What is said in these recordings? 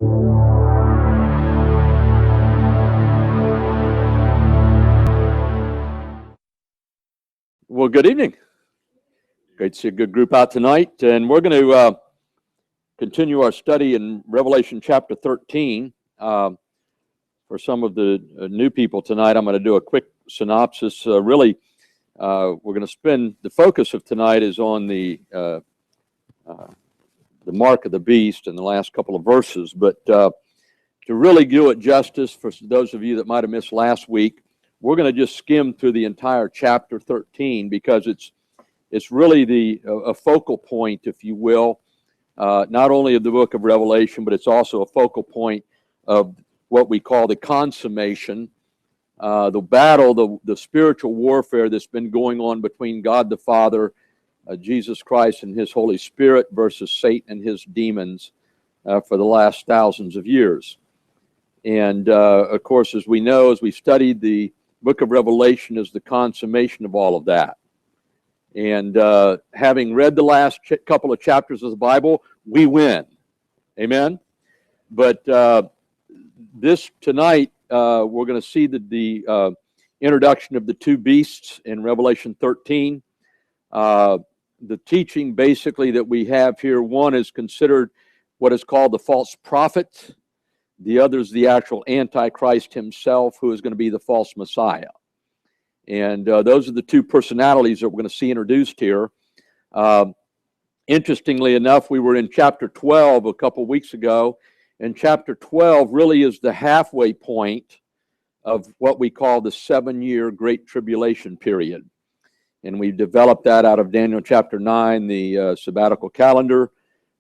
Well, good evening. Great to see a good group out tonight. And we're going to continue our study in Revelation chapter 13. For some of the new people tonight, I'm going to do a quick synopsis. We're going to spend, the focus of tonight is on the mark of the beast in the last couple of verses. But to really do it justice, for those of you that might have missed last week, we're going to just skim through the entire chapter 13 because it's really a focal point, if you will, not only of the book of Revelation, but it's also a focal point of what we call the consummation, the battle, the spiritual warfare that's been going on between God the Father, Jesus Christ and His Holy Spirit versus Satan and his demons for the last thousands of years. And of course, as we know, as we studied, the book of Revelation is the consummation of all of that. And having read the last couple of chapters of the Bible, we win. Amen? But this tonight, we're going to see the introduction of the two beasts in Revelation 13. The teaching basically that we have here, one is considered what is called the false prophet. The other is the actual Antichrist himself, who is going to be the false Messiah. And those are the two personalities that we're going to see introduced here. Interestingly enough, we were in chapter 12 a couple weeks ago, and chapter 12 really is the halfway point of what we call the 7-year Great Tribulation period. And we developed that out of Daniel chapter 9, the sabbatical calendar,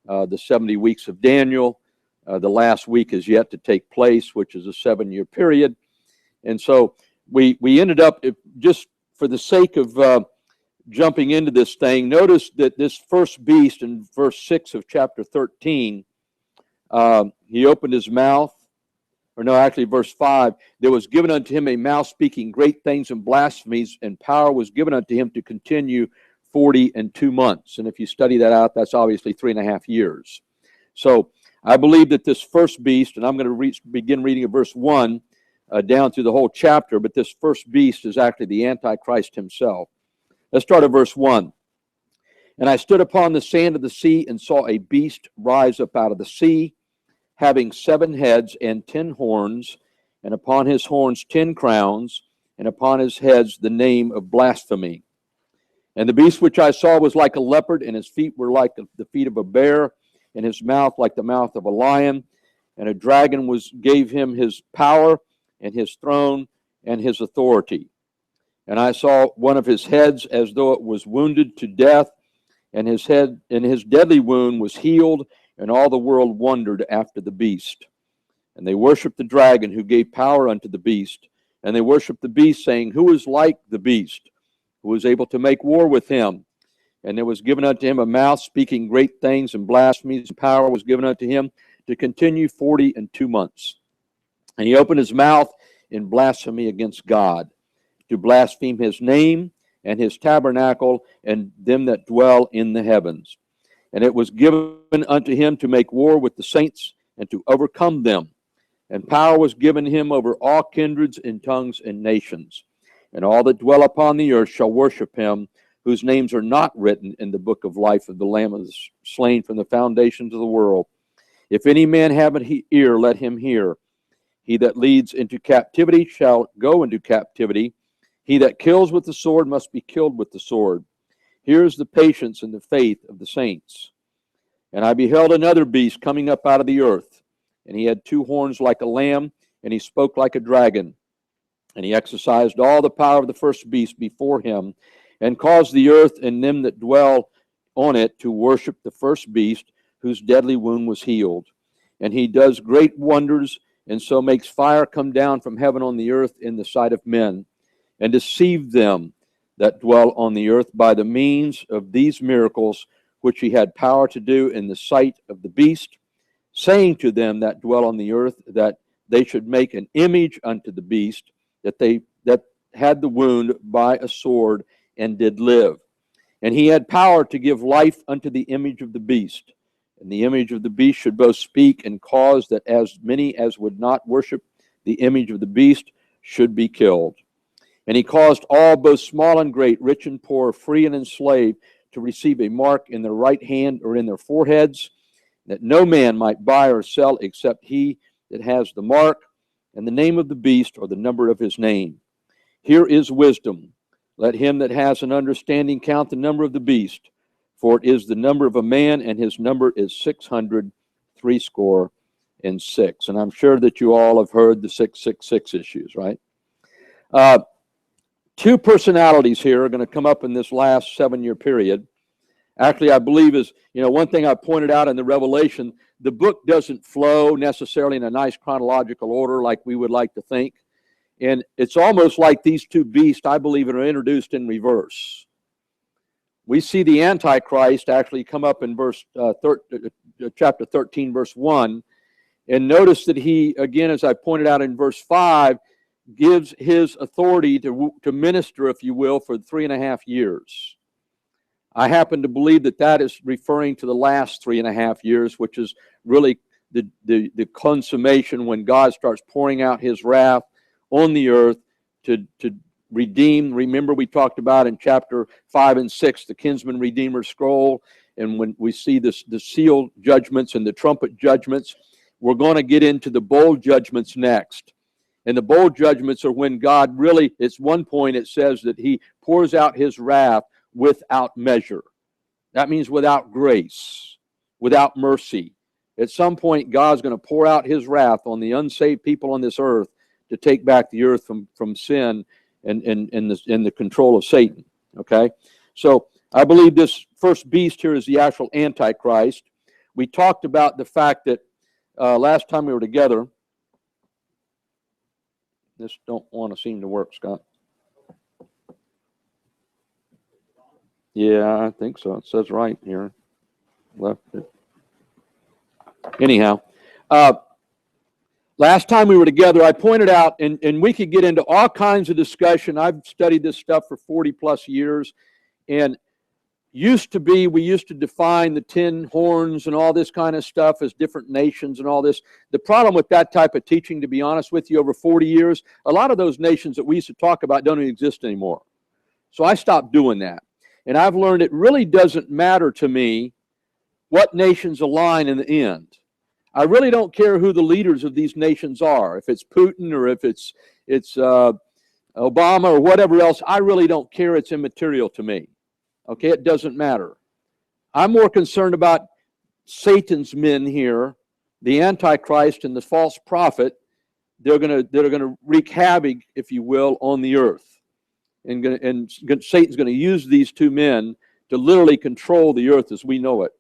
the 70 weeks of Daniel. The last week is yet to take place, which is a 7-year period. And so we ended up, just for the sake of jumping into this thing, notice that this first beast in verse 6 of chapter 13, he opened his mouth, or no, actually verse 5, there was given unto him a mouth speaking great things and blasphemies, and power was given unto him to continue 42 months. And if you study that out, that's obviously 3.5 years. So I believe that this first beast, and I'm going to begin reading at verse 1 down through the whole chapter, but this first beast is actually the Antichrist himself. Let's start at verse 1. And I stood upon the sand of the sea and saw a beast rise up out of the sea, having 7 heads and 10 horns, and upon his horns 10 crowns, and upon his heads the name of blasphemy. And the beast which I saw was like a leopard, and his feet were like the feet of a bear, and his mouth like the mouth of a lion. And a dragon gave him his power and his throne and his authority. And I saw one of his heads as though it was wounded to death, and his head and his deadly wound was healed, and all the world wondered after the beast. And they worshipped the dragon who gave power unto the beast, and they worshipped the beast, saying, Who is like the beast, who is able to make war with him? And there was given unto him a mouth speaking great things and blasphemies, and power was given unto him to continue 42 months. And he opened his mouth in blasphemy against God, to blaspheme his name and his tabernacle and them that dwell in the heavens. And it was given unto him to make war with the saints and to overcome them. And power was given him over all kindreds and tongues and nations. And all that dwell upon the earth shall worship him, whose names are not written in the book of life of the Lamb that is slain from the foundations of the world. If any man have an ear, let him hear. He that leads into captivity shall go into captivity. He that kills with the sword must be killed with the sword. Here is the patience and the faith of the saints. And I beheld another beast coming up out of the earth, and he had 2 horns like a lamb, and he spoke like a dragon. And he exercised all the power of the first beast before him, and caused the earth and them that dwell on it to worship the first beast, whose deadly wound was healed. And he does great wonders, and so makes fire come down from heaven on the earth in the sight of men, and deceive them that dwell on the earth by the means of these miracles, which he had power to do in the sight of the beast, saying to them that dwell on the earth that they should make an image unto the beast, that had the wound by a sword, and did live. And he had power to give life unto the image of the beast, And the image of the beast should both speak and cause that as many as would not worship the image of the beast should be killed. And he caused all, both small and great, rich and poor, free and enslaved, to receive a mark in their right hand or in their foreheads, that no man might buy or sell except he that has the mark and the name of the beast or the number of his name. Here is wisdom. Let him that has an understanding count the number of the beast, for it is the number of a man, and his number is 666. And I'm sure that you all have heard the 666 issues, right? Two personalities here are going to come up in this last 7-year period. Actually, I believe is, one thing I pointed out in the Revelation, the book doesn't flow necessarily in a nice chronological order like we would like to think. And it's almost like these two beasts, I believe, are introduced in reverse. We see the Antichrist actually come up in chapter 13, verse 1. And notice that he, again, as I pointed out in verse 5, gives his authority to minister, if you will, for 3.5 years. I happen to believe that that is referring to the last 3.5 years, which is really the consummation when God starts pouring out his wrath on the earth to redeem. Remember, we talked about in chapter 5 and 6, the kinsman redeemer scroll, and when we see the seal judgments and the trumpet judgments, we're going to get into the bowl judgments next. And the bowl judgments are when God really, it's one point it says that he pours out his wrath without measure. That means without grace, without mercy. At some point, God's going to pour out his wrath on the unsaved people on this earth to take back the earth from sin and the control of Satan. Okay? So I believe this first beast here is the actual Antichrist. We talked about the fact that last time we were together, this don't want to seem to work, Scott. Yeah, I think so. It says right here. Left it. Anyhow, last time we were together, I pointed out, and we could get into all kinds of discussion. I've studied this stuff for 40 plus years, and we used to define the 10 horns and all this kind of stuff as different nations and all this. The problem with that type of teaching, to be honest with you, over 40 years, a lot of those nations that we used to talk about don't even exist anymore. So I stopped doing that. And I've learned it really doesn't matter to me what nations align in the end. I really don't care who the leaders of these nations are. If it's Putin or if it's Obama or whatever else, I really don't care. It's immaterial to me. Okay, it doesn't matter. I'm more concerned about Satan's men here, the Antichrist and the false prophet. They're going to wreak havoc, if you will, on the earth. And Satan's going to use these two men to literally control the earth as we know it.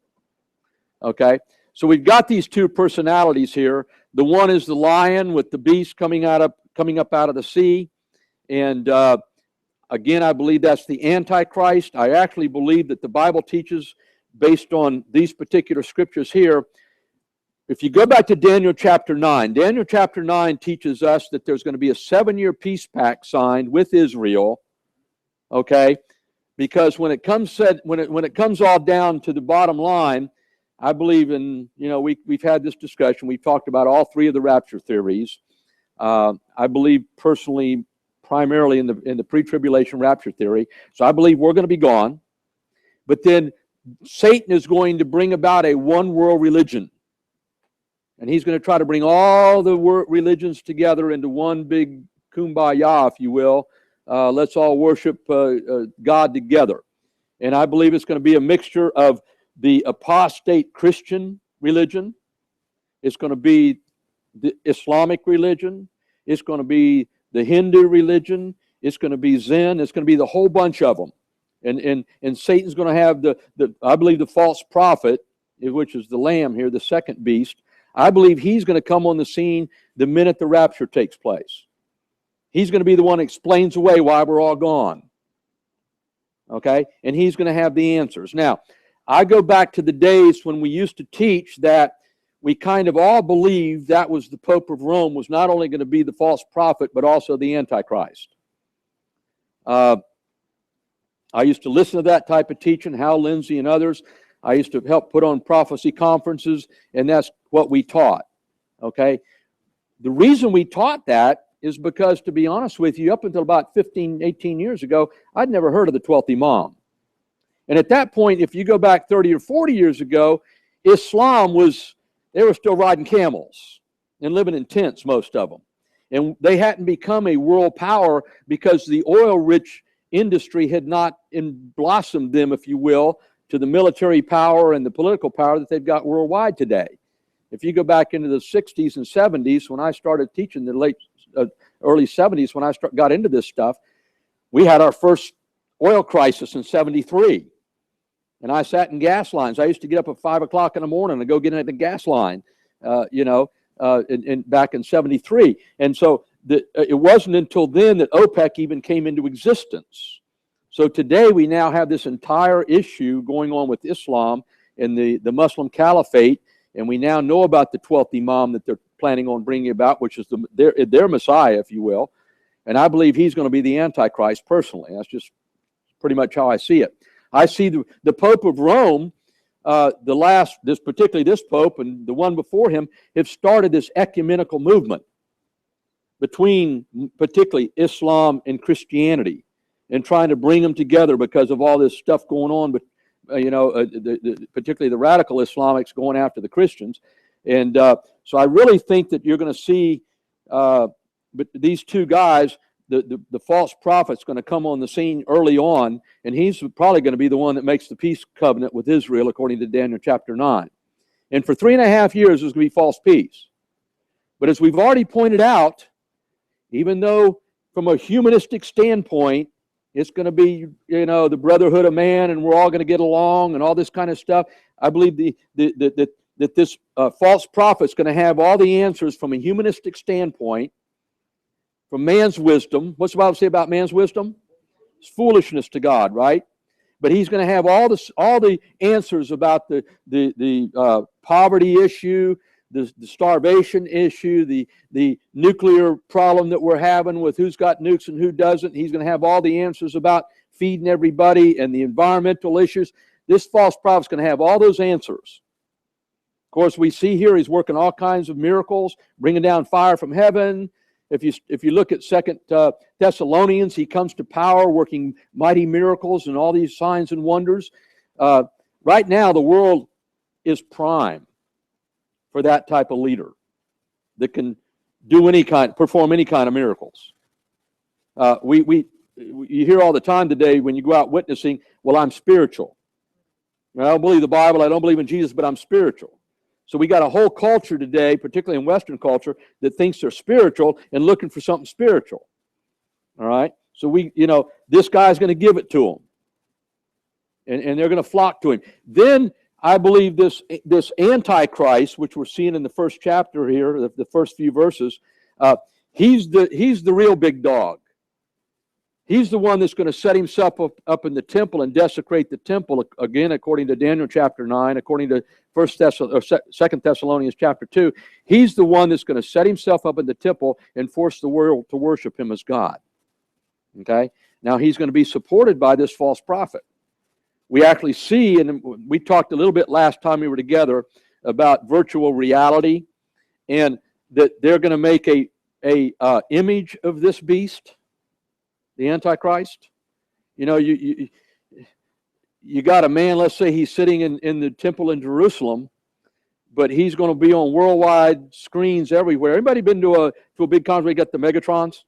Okay? So we've got these two personalities here. The one is the lion with the beast coming up out of the sea. And again, I believe that's the Antichrist. I actually believe that the Bible teaches, based on these particular scriptures here, if you go back to Daniel chapter 9, Daniel chapter 9 teaches us that there's going to be a 7-year peace pact signed with Israel, okay? Because when it comes all down to the bottom line, I believe in, we've had this discussion. We've talked about all three of the rapture theories. I believe personally, primarily in the pre-tribulation rapture theory. So I believe we're going to be gone. But then Satan is going to bring about a one-world religion. And he's going to try to bring all the religions together into one big kumbaya, if you will. Let's all worship God together. And I believe it's going to be a mixture of the apostate Christian religion. It's going to be the Islamic religion. It's going to be the Hindu religion. It's going to be Zen. It's going to be the whole bunch of them. And Satan's going to have I believe the false prophet, which is the lamb here, the second beast. I believe he's going to come on the scene the minute the rapture takes place. He's going to be the one that explains away why we're all gone. Okay? And he's going to have the answers. Now, I go back to the days when we used to teach that we kind of all believed that was the Pope of Rome was not only going to be the false prophet, but also the Antichrist. I used to listen to that type of teaching, Hal Lindsey and others. I used to help put on prophecy conferences, and that's what we taught, okay? The reason we taught that is because, to be honest with you, up until about 15, 18 years ago, I'd never heard of the 12th Imam. And at that point, if you go back 30 or 40 years ago, Islam was, they were still riding camels and living in tents, most of them. And they hadn't become a world power because the oil-rich industry had not blossomed them, if you will, to the military power and the political power that they've got worldwide today. If you go back into the 60s and 70s, when I started teaching, the early 70s, when I got into this stuff, we had our first oil crisis in 73. And I sat in gas lines. I used to get up at 5 o'clock in the morning and go get in the gas line, back in 73. And so it wasn't until then that OPEC even came into existence. So today we now have this entire issue going on with Islam and the Muslim Caliphate, and we now know about the 12th Imam that they're planning on bringing about, which is their Messiah, if you will. And I believe he's going to be the Antichrist personally. That's just pretty much how I see it. I see the Pope of Rome, particularly this Pope and the one before him, have started this ecumenical movement between particularly Islam and Christianity, and trying to bring them together because of all this stuff going on, but particularly the radical Islamics going after the Christians. And so I really think that you're going to see but these two guys, the false prophet's going to come on the scene early on, and he's probably going to be the one that makes the peace covenant with Israel, according to Daniel chapter 9. And for 3.5 years, there's going to be false peace. But as we've already pointed out, even though from a humanistic standpoint, it's going to be, the brotherhood of man, and we're all going to get along and all this kind of stuff, I believe that this false prophet's going to have all the answers from a humanistic standpoint, from man's wisdom. What's the Bible say about man's wisdom? It's foolishness to God, right? But he's going to have all the answers about the poverty issue, the starvation issue, the nuclear problem that we're having with who's got nukes and who doesn't. He's going to have all the answers about feeding everybody and the environmental issues. This false prophet's going to have all those answers. Of course, we see here he's working all kinds of miracles, bringing down fire from heaven. If you look at 2 Thessalonians, he comes to power, working mighty miracles and all these signs and wonders. Right now, the world is prime for that type of leader that can perform any kind of miracles. You hear all the time today when you go out witnessing, well, I'm spiritual. I don't believe the Bible, I don't believe in Jesus, but I'm spiritual. So we got a whole culture today, particularly in Western culture, that thinks they're spiritual and looking for something spiritual. All right? So this guy's going to give it to them. And they're going to flock to him. Then I believe this Antichrist, which we're seeing in the first chapter here, the first few verses, he's the real big dog. He's the one that's going to set himself up in the temple and desecrate the temple, again, according to Daniel chapter 9, according to 2 Thessalonians chapter 2. He's the one that's going to set himself up in the temple and force the world to worship him as God. Okay? Now, he's going to be supported by this false prophet. We actually see, and we talked a little bit last time we were together about virtual reality, and that they're going to make a image of this beast, the Antichrist. You got a man, let's say he's sitting in the temple in Jerusalem, but he's going to be on worldwide screens everywhere. Anybody been to a big conference where you got the Megatrons?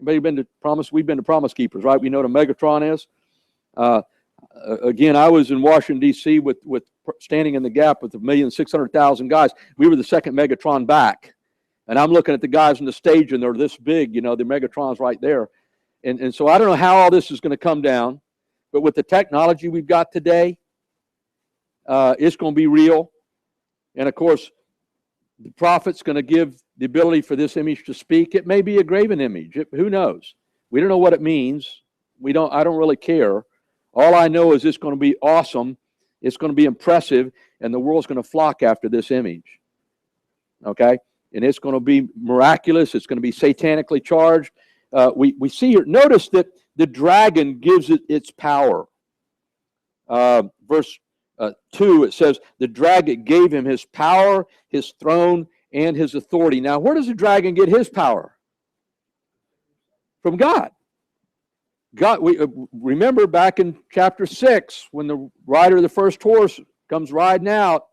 Anybody been to Promise? We've been to Promise Keepers, right? We know what a Megatron is. Again, I was in Washington, D.C. with standing in the gap with 1,600,000 guys. We were the second Megatron back. And I'm looking at the guys on the stage, and they're this big, the Megatron's right there. And so I don't know how all this is going to come down, but with the technology we've got today, it's going to be real. And of course, the prophet's going to give the ability for this image to speak. It may be a graven image. Who knows? We don't know what it means. I don't really care. All I know is it's going to be awesome. It's going to be impressive, and the world's going to flock after this image. Okay? And it's going to be miraculous. It's going to be satanically charged. We see here, notice that the dragon gives it its power. Verse 2, it says, the dragon gave him his power, his throne, and his authority. Now, where does the dragon get his power? From God. God. We remember back in chapter 6, when the rider of the first horse comes riding out,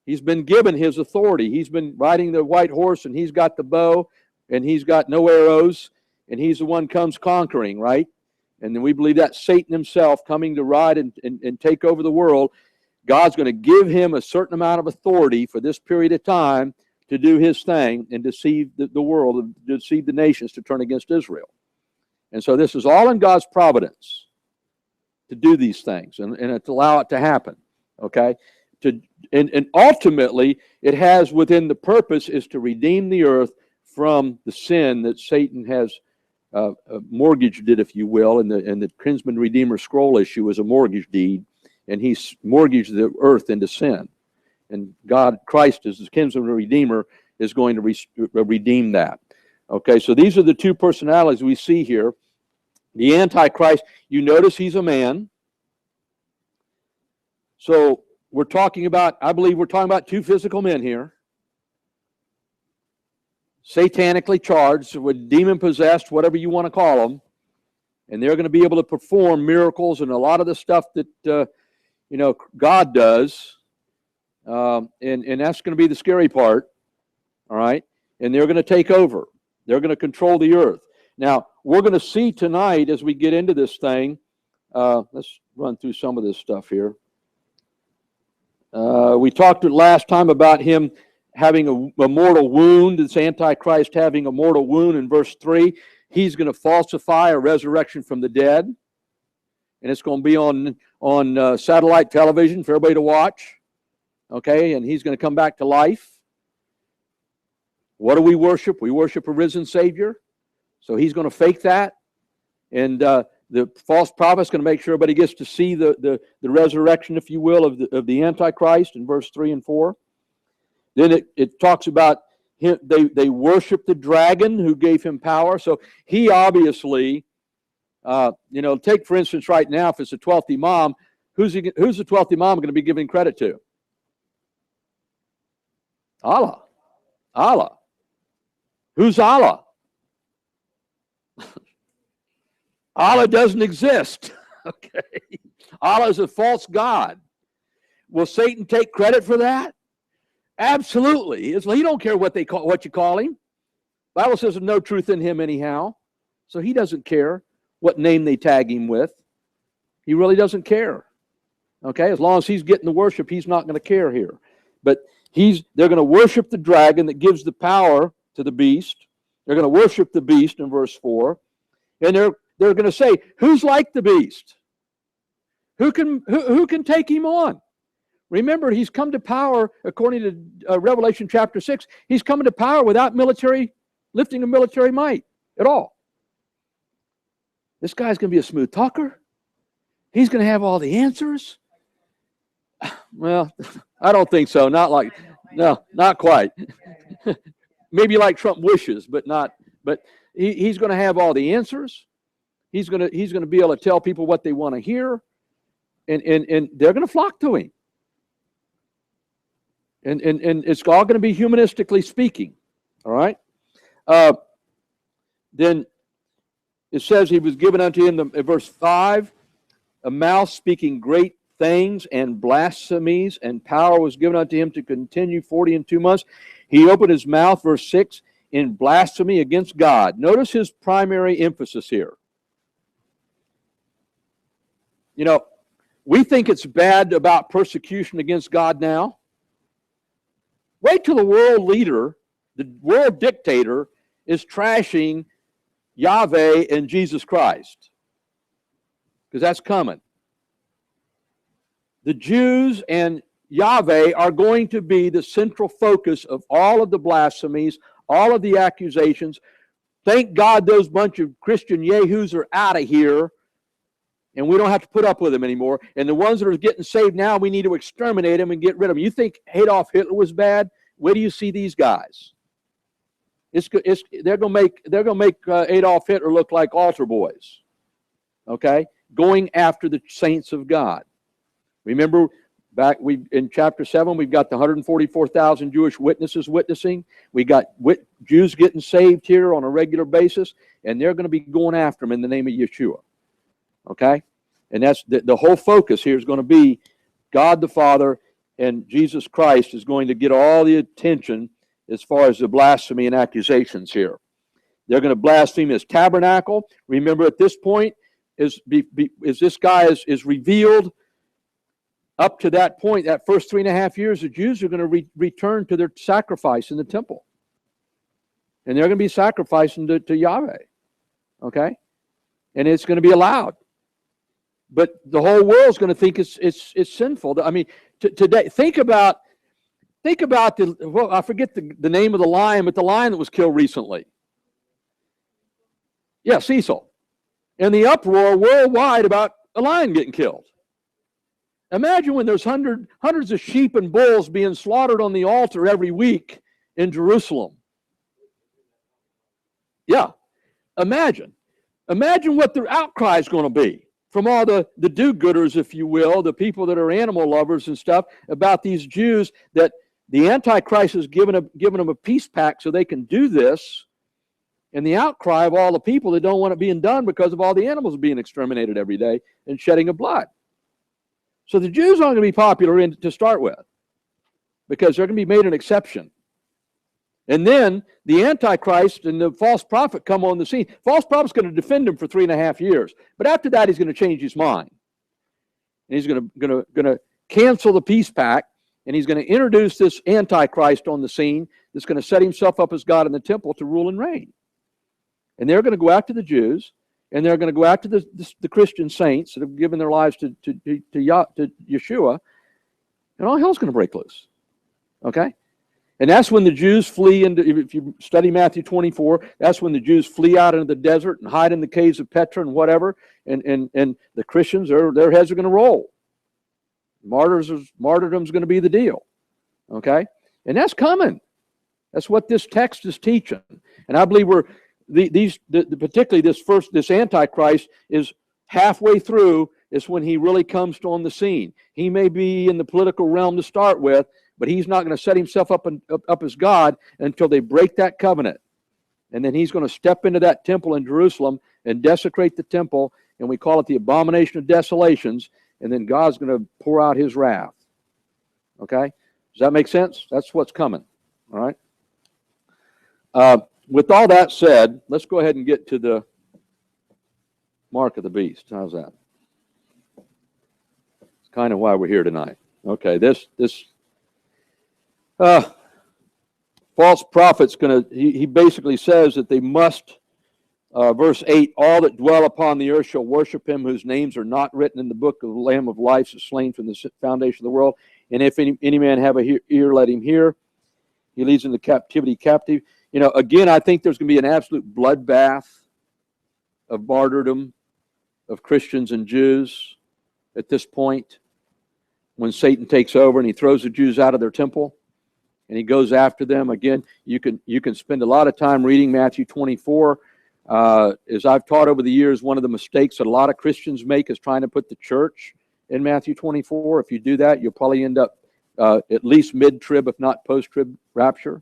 he's been given his authority. He's been riding the white horse, and he's got the bow, and he's got no arrows, and he's the one comes conquering, right? And then we believe that's Satan himself coming to ride and take over the world. God's going to give him a certain amount of authority for this period of time to do his thing and deceive the world, deceive the nations to turn against Israel. And so this is all in God's providence to do these things and to allow it to happen, okay? And ultimately, it has within the purpose is to redeem the earth from the sin that Satan has mortgaged it, if you will, and the Kinsman Redeemer scroll issue is a mortgage deed, and he's mortgaged the earth into sin. And God, Christ, as the Kinsman Redeemer, is going to redeem that. Okay, so these are the two personalities we see here. The Antichrist, you notice he's a man. So we're talking about, I believe we're talking about two physical men here. Satanically charged, with demon-possessed, whatever you want to call them. And they're going to be able to perform miracles and a lot of the stuff that, God does. And that's going to be the scary part, all right? And they're going to take over. They're going to control the earth. Now, we're going to see tonight as we get into this thing, let's run through some of this stuff here. We talked last time about him having a mortal wound, this Antichrist having a mortal wound in verse 3. He's going to falsify a resurrection from the dead. And it's going to be on satellite television for everybody to watch. Okay, and he's going to come back to life. What do we worship? We worship a risen Savior. So he's going to fake that. And the false prophet's going to make sure everybody gets to see the resurrection, if you will, of the Antichrist in verse 3 and 4. Then it talks about him, they worship the dragon who gave him power. So he obviously, take for instance right now, if it's the 12th Imam, who's the 12th Imam going to be giving credit to? Allah. Allah. Who's Allah? Allah doesn't exist. Okay. Allah is a false god. Will Satan take credit for that? Absolutely. He don't care what you call him. The Bible says there's no truth in him anyhow. So he doesn't care what name they tag him with. He really doesn't care. Okay? As long as he's getting the worship, he's not going to care here. But they're going to worship the dragon that gives the power to the beast. They're going to worship the beast in verse 4. And they're going to say, who's like the beast? Who can take him on? Remember, he's come to power, according to Revelation chapter 6, he's coming to power without lifting a military might at all. This guy's going to be a smooth talker. He's going to have all the answers. Well, I don't think so. Not quite. Maybe like Trump wishes, but not. But he's going to have all the answers. He's going to be able to tell people what they want to hear, and they're going to flock to him. And it's all going to be humanistically speaking. All right. Then it says he was given unto him, in verse 5, a mouth speaking great things and blasphemies, and power was given unto him to continue 40 and 2 months. He opened his mouth, verse 6, in blasphemy against God. Notice his primary emphasis here. We think it's bad about persecution against God now. Wait till the world leader, the world dictator, is trashing Yahweh and Jesus Christ. Because that's coming. The Jews and Yahweh are going to be the central focus of all of the blasphemies, all of the accusations. Thank God those bunch of Christian yahoos are out of here, and we don't have to put up with them anymore. And the ones that are getting saved now, we need to exterminate them and get rid of them. You think Adolf Hitler was bad? Where do you see these guys? They're going to make Adolf Hitler look like altar boys. Okay, going after the saints of God. Remember, In chapter 7, we've got the 144,000 Jewish witnesses witnessing. We got Jews getting saved here on a regular basis, and they're going to be going after them in the name of Yeshua. Okay? And that's the whole focus here is going to be God the Father, and Jesus Christ is going to get all the attention as far as the blasphemy and accusations here. They're going to blaspheme his tabernacle. Remember, at this point, as this guy is revealed, up to that point, that first 3.5 years, the Jews are going to return to their sacrifice in the temple. And they're going to be sacrificing to Yahweh. Okay? And it's going to be allowed. But the whole world's going to think it's sinful. I mean, today, think about I forget the name of the lion, but the lion that was killed recently. Yeah, Cecil. And the uproar worldwide about a lion getting killed. Imagine when there's hundreds of sheep and bulls being slaughtered on the altar every week in Jerusalem. Yeah. Imagine what the outcry is going to be from all the do-gooders, if you will, the people that are animal lovers and stuff, about these Jews, that the Antichrist has given them a peace pact so they can do this, and the outcry of all the people that don't want it being done because of all the animals being exterminated every day and shedding of blood. So the Jews aren't going to be popular to start with, because they're going to be made an exception. And then the Antichrist and the false prophet come on the scene. False prophet's going to defend him for 3.5 years. But after that, he's going to change his mind. And he's going to cancel the peace pact, and he's going to introduce this Antichrist on the scene that's going to set himself up as God in the temple to rule and reign. And they're going to go after the Jews, and they're going to go after the Christian saints that have given their lives to Yeshua, and all hell's going to break loose. Okay? And that's when the Jews flee into, if you study Matthew 24, that's when the Jews flee out into the desert and hide in the caves of Petra and whatever, and the Christians, their heads are going to roll. Martyrdom's going to be the deal. Okay? And that's coming. That's what this text is teaching. And I believe particularly this Antichrist is halfway through is when he really comes on the scene. He may be in the political realm to start with, but he's not going to set himself up as God until they break that covenant. And then he's going to step into that temple in Jerusalem and desecrate the temple, and we call it the abomination of desolations, and then God's going to pour out his wrath. Okay? Does that make sense? That's what's coming. All right? With all that said, let's go ahead and get to the mark of the beast. How's that? It's kind of why we're here tonight. Okay, this false prophet's going to, he basically says that they must, verse 8, all that dwell upon the earth shall worship him whose names are not written in the book of the Lamb of life, is slain from the foundation of the world. And if any man have a ear, let him hear. He leads into captivity captive. You know, again, I think there's going to be an absolute bloodbath of martyrdom of Christians and Jews at this point when Satan takes over and he throws the Jews out of their temple and he goes after them. Again, you can spend a lot of time reading Matthew 24. As I've taught over the years, one of the mistakes that a lot of Christians make is trying to put the church in Matthew 24. If you do that, you'll probably end up at least mid-trib, if not post-trib rapture.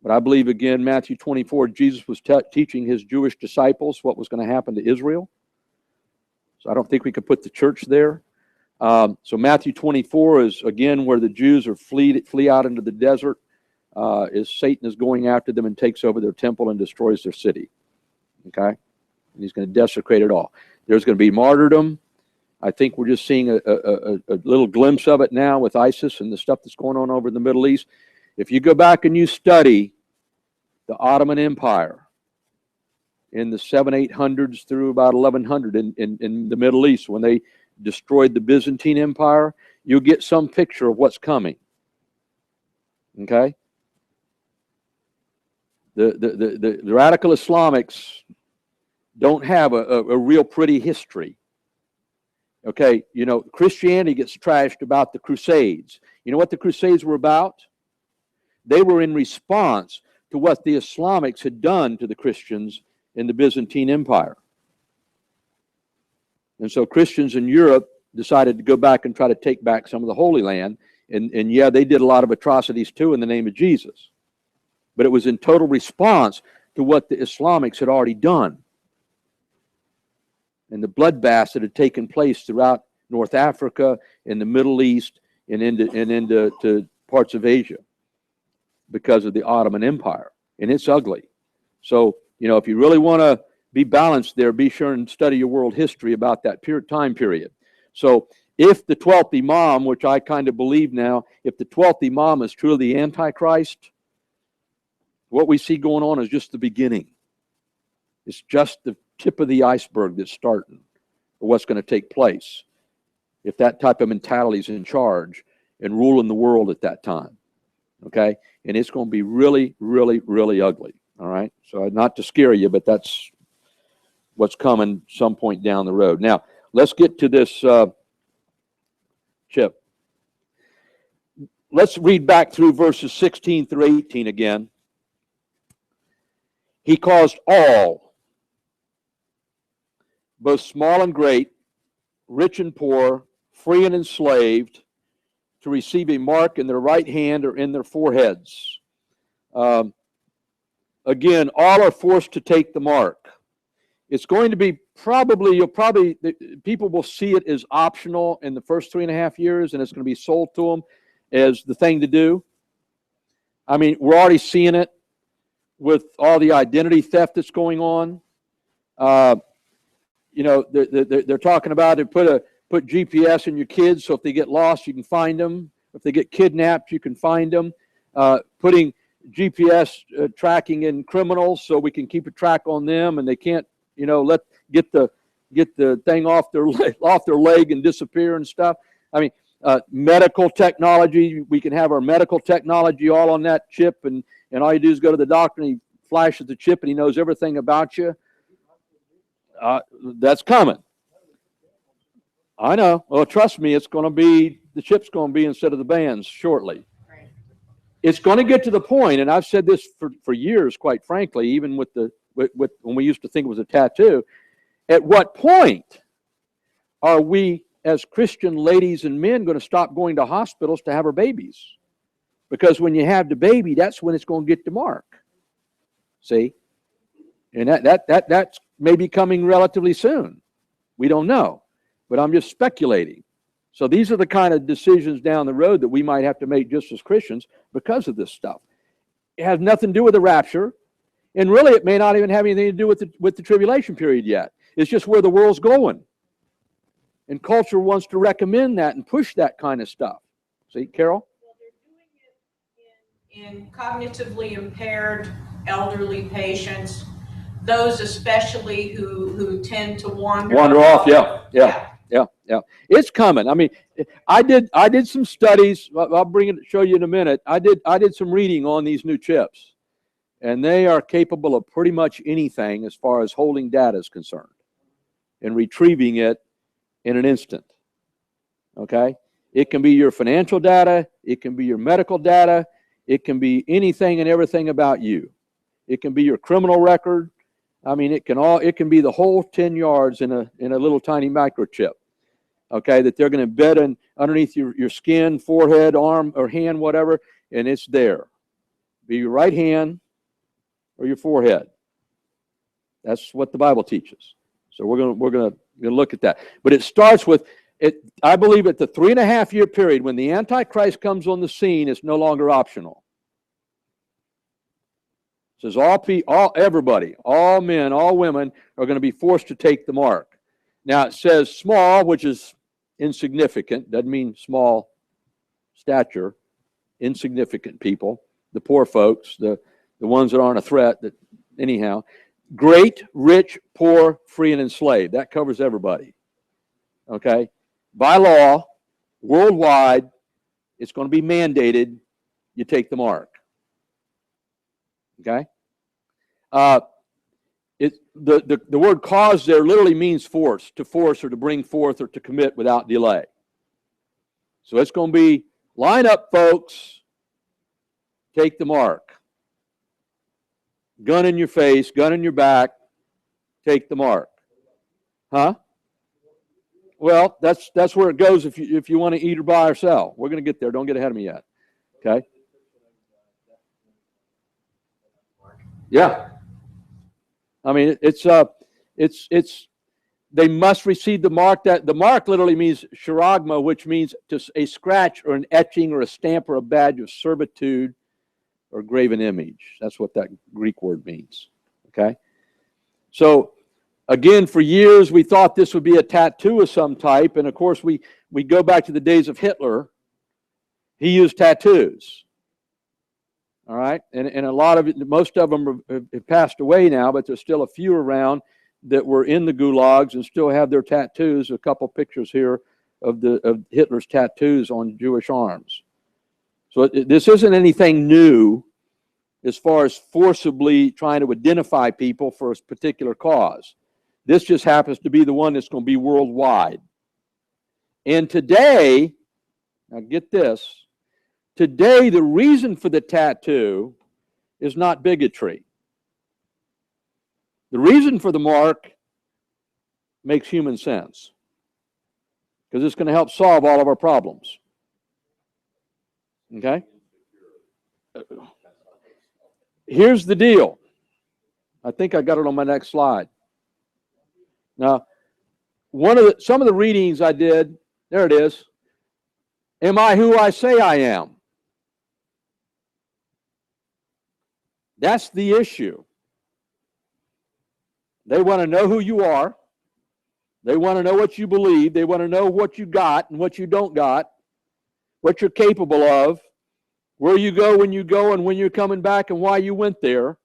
But I believe, again, Matthew 24, Jesus was teaching his Jewish disciples what was going to happen to Israel. So I don't think we could put the church there. So Matthew 24 is, again, where the Jews are flee out into the desert, as Satan is going after them and takes over their temple and destroys their city. Okay? And he's going to desecrate it all. There's going to be martyrdom. I think we're just seeing a little glimpse of it now with ISIS and the stuff that's going on over in the Middle East. If you go back and you study the Ottoman Empire in the 700-800s through about 1100 in the Middle East, when they destroyed the Byzantine Empire, you'll get some picture of what's coming. Okay? The radical Islamics don't have a real pretty history. Okay, you know, Christianity gets trashed about the Crusades. You know what the Crusades were about? They were in response to what the Islamics had done to the Christians in the Byzantine Empire. And so Christians in Europe decided to go back and try to take back some of the Holy Land. And yeah, they did a lot of atrocities too in the name of Jesus. But it was in total response to what the Islamics had already done, and the bloodbaths that had taken place throughout North Africa, in the Middle East, and into to parts of Asia because of the Ottoman Empire. And it's ugly. So, you know, if you really want to be balanced there, be sure and study your world history about that time period. So if the 12th Imam, which I kind of believe now, if the 12th Imam is truly the Antichrist, what we see going on is just the beginning. It's just the tip of the iceberg that's starting, or what's going to take place if that type of mentality is in charge and ruling the world at that time. Okay? And it's going to be really, really, really ugly. All right? So not to scare you, but that's what's coming some point down the road. Now, let's get to this chip. Let's read back through verses 16 through 18 again. He caused all, both small and great, rich and poor, free and enslaved, to receive a mark in their right hand or in their foreheads. Again, all are forced to take the mark. It's going to be people will see it as optional in the first 3.5 years, and it's going to be sold to them as the thing to do. I mean, we're already seeing it with all the identity theft that's going on. You know, they're talking about it. Put GPS in your kids, so if they get lost, you can find them. If they get kidnapped, you can find them. Putting GPS tracking in criminals, so we can keep a track on them, and they can't, you know, get the thing off their leg and disappear and stuff. I mean, medical technology. We can have our medical technology all on that chip, and all you do is go to the doctor and he flashes the chip and he knows everything about you. That's coming. I know. Well, trust me, it's going to be, the chip's going to be instead of the bands shortly. Right. It's going to get to the point, and I've said this for years, quite frankly, even with when we used to think it was a tattoo. At what point are we, as Christian ladies and men, going to stop going to hospitals to have our babies? Because when you have the baby, that's when it's going to get the mark. See? And that's maybe coming relatively soon. We don't know. But I'm just speculating. So these are the kind of decisions down the road that we might have to make just as Christians because of this stuff. It has nothing to do with the rapture. And really, it may not even have anything to do with the tribulation period yet. It's just where the world's going. And culture wants to recommend that and push that kind of stuff. See, Carol? Well, they're doing it in cognitively impaired elderly patients, those especially who tend to wander off. Yeah. It's coming. I mean, I did some studies. I'll show you in a minute. I did some reading on these new chips, and they are capable of pretty much anything as far as holding data is concerned and retrieving it in an instant. Okay? It can be your financial data, it can be your medical data, it can be anything and everything about you. It can be your criminal record. I mean, it can be the whole 10 yards in a little tiny microchip. Okay, that they're going to embed underneath your skin, forehead, arm, or hand, whatever, and it's there. Be your right hand or your forehead. That's what the Bible teaches. So we're gonna look at that. But it starts with it. I believe at the 3.5-year period when the Antichrist comes on the scene, it's no longer optional. It says everybody, all men, all women are going to be forced to take the mark. Now it says small, which is insignificant. Doesn't mean small stature. Insignificant people, the poor folks, the ones that aren't a threat. That anyhow. Great, rich, poor, free, and enslaved. That covers everybody. Okay? By law, worldwide, it's going to be mandated you take the mark. Okay? The word cause there literally means force, to force or to bring forth or to commit without delay. So it's going to be, line up, folks, take the mark. Gun in your face, gun in your back, take the mark. Huh? Well, that's where it goes if you want to eat or buy or sell. We're going to get there. Don't get ahead of me yet. Okay. Yeah. I mean, it's they must receive the mark. That the mark literally means charagma, which means just a scratch or an etching or a stamp or a badge of servitude or graven image. That's what that Greek word means. Okay. So again, for years we thought this would be a tattoo of some type, and of course we go back to the days of Hitler. He used tattoos. All right, and a lot of it, most of them have passed away now, but there's still a few around that were in the gulags and still have their tattoos. A couple pictures here of Hitler's tattoos on Jewish arms. So this isn't anything new as far as forcibly trying to identify people for a particular cause. This just happens to be the one that's going to be worldwide. And today, now get this, today the reason for the tattoo is not bigotry. The reason for the mark makes human sense because it's going to help solve all of our problems. Okay? Here's the deal. I think I got it on my next slide. Now, some of the readings I did, there it is. Am I who I say I am? That's the issue. They want to know who you are. They want to know what you believe. They want to know what you got and what you don't got, what you're capable of, where you go, and when you're coming back, and why you went there.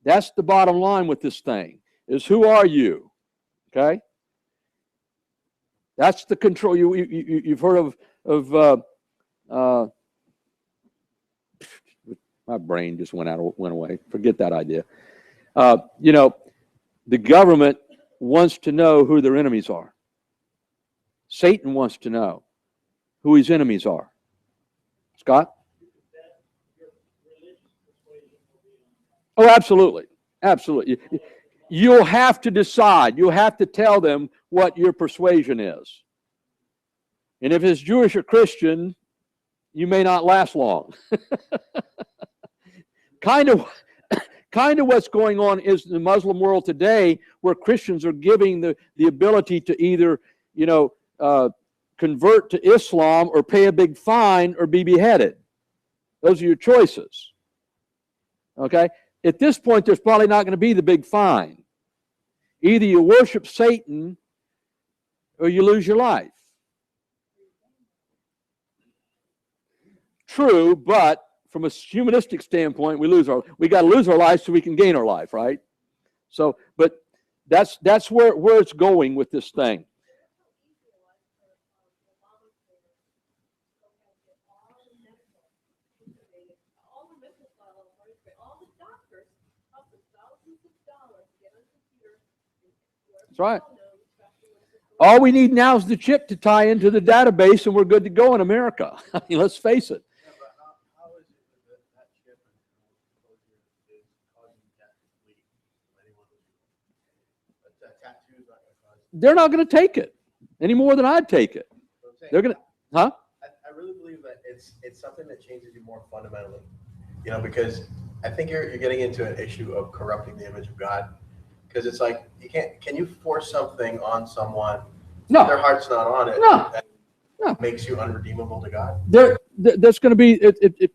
That's the bottom line with this thing, is who are you? Okay? That's the control. You've heard of my brain just went away. Forget that idea. The government wants to know who their enemies are. Satan wants to know who his enemies are. Scott? Oh, absolutely. Absolutely. You'll have to decide. You'll have to tell them what your persuasion is. And if it's Jewish or Christian, you may not last long. Kind of what's going on is in the Muslim world today, where Christians are giving the ability to either, convert to Islam or pay a big fine or be beheaded. Those are your choices. Okay? At this point, there's probably not going to be the big fine. Either you worship Satan or you lose your life. True, but from a humanistic standpoint, we got to lose our life so we can gain our life, right? So, but that's where it's going with this thing. That's right. All we need now is the chip to tie into the database, and we're good to go in America. I mean, let's face it. They're not going to take it any more than I'd take it. They're going to, huh? I really believe that it's something that changes you more fundamentally, because I think you're getting into an issue of corrupting the image of God, because it's like can you force something on someone? No, their heart's not on it. No, that makes you unredeemable to God. There's going to be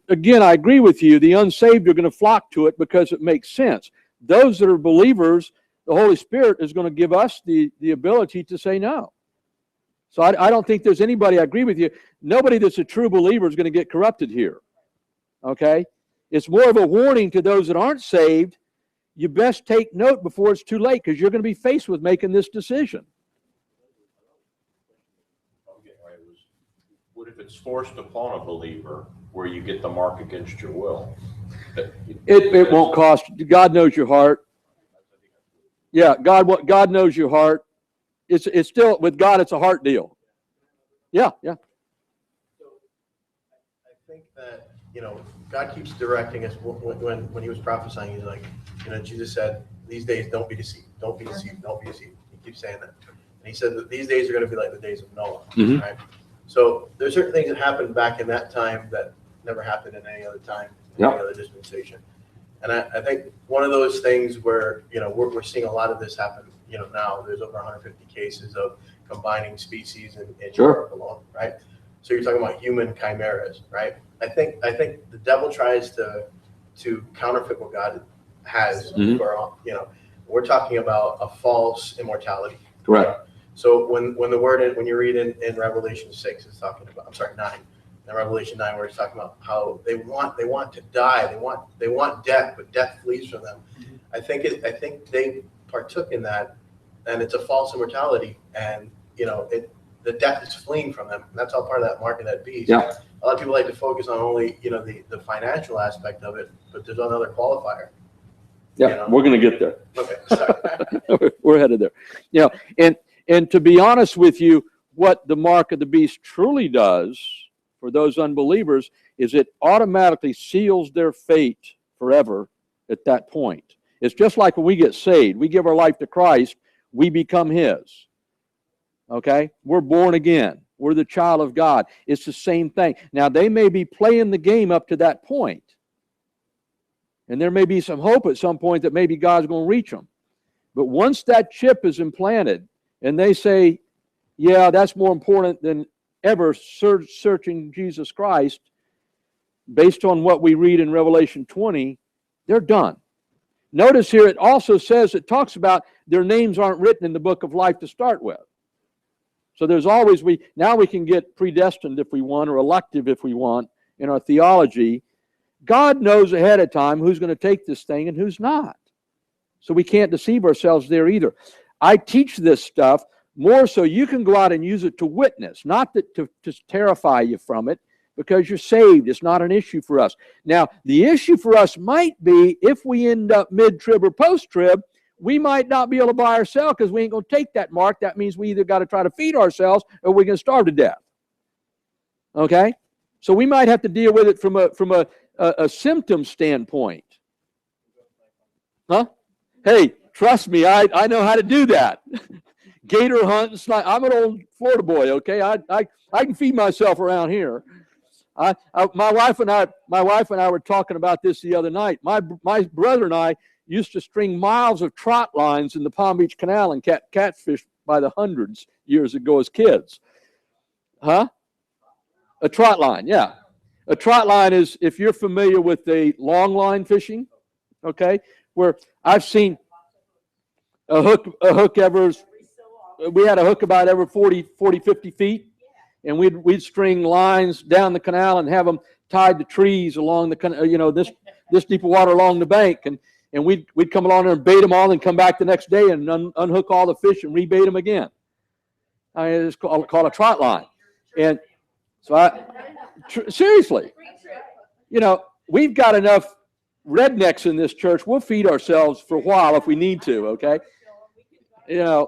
again. I agree with you. The unsaved are going to flock to it because it makes sense. Those that are believers, the Holy Spirit is going to give us the ability to say no. So I don't think there's anybody, I agree with you, nobody that's a true believer is going to get corrupted here. Okay? It's more of a warning to those that aren't saved. You best take note before it's too late, because you're going to be faced with making this decision. What if it's forced upon a believer where you get the mark against your will? It won't cost. God knows your heart. Yeah, God knows your heart. It's still, with God, it's a heart deal. Yeah. So I think that, God keeps directing us when he was prophesying. He's like, Jesus said, these days, don't be deceived, don't be deceived, don't be deceived. He keeps saying that. And he said that these days are going to be like the days of Noah, Mhm. right? So there's certain things that happened back in that time that never happened in any other time, in any other dispensation. And I think one of those things where, we're seeing a lot of this happen, now there's over 150 cases of combining species in Sure. Europe alone, right? So you're talking about human chimeras, right? I think the devil tries to counterfeit what God has Mhm. for, we're talking about a false immortality. Correct. So when you read in Revelation 6, it's talking about, I'm sorry, 9. In Revelation 9, where it's talking about how they want to die, they want death, but death flees from them. I think they partook in that, and it's a false immortality, and the death is fleeing from them. And that's all part of that mark of that beast. Yeah. A lot of people like to focus on only the financial aspect of it, but there's another qualifier. Yeah, we're going to get there. Okay, sorry. We're headed there. And to be honest with you, what the mark of the beast truly does for those unbelievers is it automatically seals their fate forever at that point. It's just like when we get saved, we give our life to Christ, we become his. Okay? We're born again. We're the child of God. It's the same thing. Now, they may be playing the game up to that point, and there may be some hope at some point that maybe God's going to reach them. But once that chip is implanted, and they say, yeah, that's more important than ever searching Jesus Christ, based on what we read in Revelation 20, they're done. Notice here it also says, it talks about their names aren't written in the book of life to start with. So there's always, now we can get predestined if we want, or elective if we want, in our theology. God knows ahead of time who's going to take this thing and who's not. So we can't deceive ourselves there either. I teach this stuff more so you can go out and use it to witness, not that to terrify you from it, because you're saved. It's not an issue for us. Now, the issue for us might be if we end up mid-trib or post-trib, we might not be able to buy or sell because we ain't going to take that mark. That means we either got to try to feed ourselves or we're going to starve to death. Okay? So we might have to deal with it from a symptom standpoint. Huh? Hey, trust me, I know how to do that. Gator hunt and snipe. I'm an old Florida boy, okay? I can feed myself around here. My wife and I were talking about this the other night. My brother and I used to string miles of trot lines in the Palm Beach Canal and catfish by the hundreds years ago as kids. Huh? A trot line, yeah. A trot line is, if you're familiar with the long line fishing, okay, where I've seen a hook ever, we had a hook about every 40, 50 feet, and we'd string lines down the canal and have them tied to trees along the canal, this deep of water along the bank, and we'd come along there and bait them all and come back the next day and unhook all the fish and rebait them again. I mean, it's called a trot line. And so seriously, we've got enough rednecks in this church. We'll feed ourselves for a while if we need to, okay? And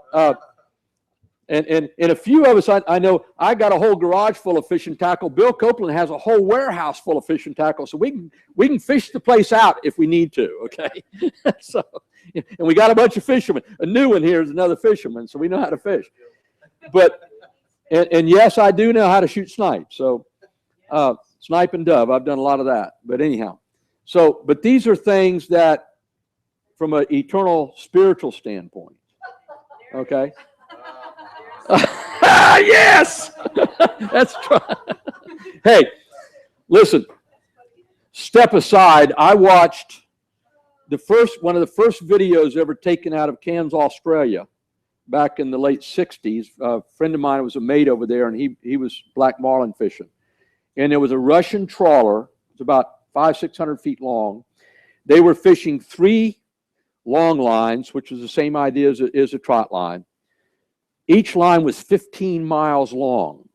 a few of us, I know, I got a whole garage full of fishing tackle. Bill Copeland has a whole warehouse full of fishing tackle, so we can fish the place out if we need to, okay? So, and we got a bunch of fishermen. A new one here is another fisherman, so we know how to fish. But, and yes, I do know how to shoot snipe. So, snipe and dove, I've done a lot of that. But anyhow, but these are things that, from an eternal spiritual standpoint, okay? Yes! That's right. Hey, listen, step aside. I watched one of the first videos ever taken out of Cairns, Australia, back in the late 60s. A friend of mine was a mate over there, and he was black marlin fishing. And there was a Russian trawler. It's about 500-600 feet long. They were fishing 3 long lines, which was the same idea as a trot line. Each line was 15 miles long.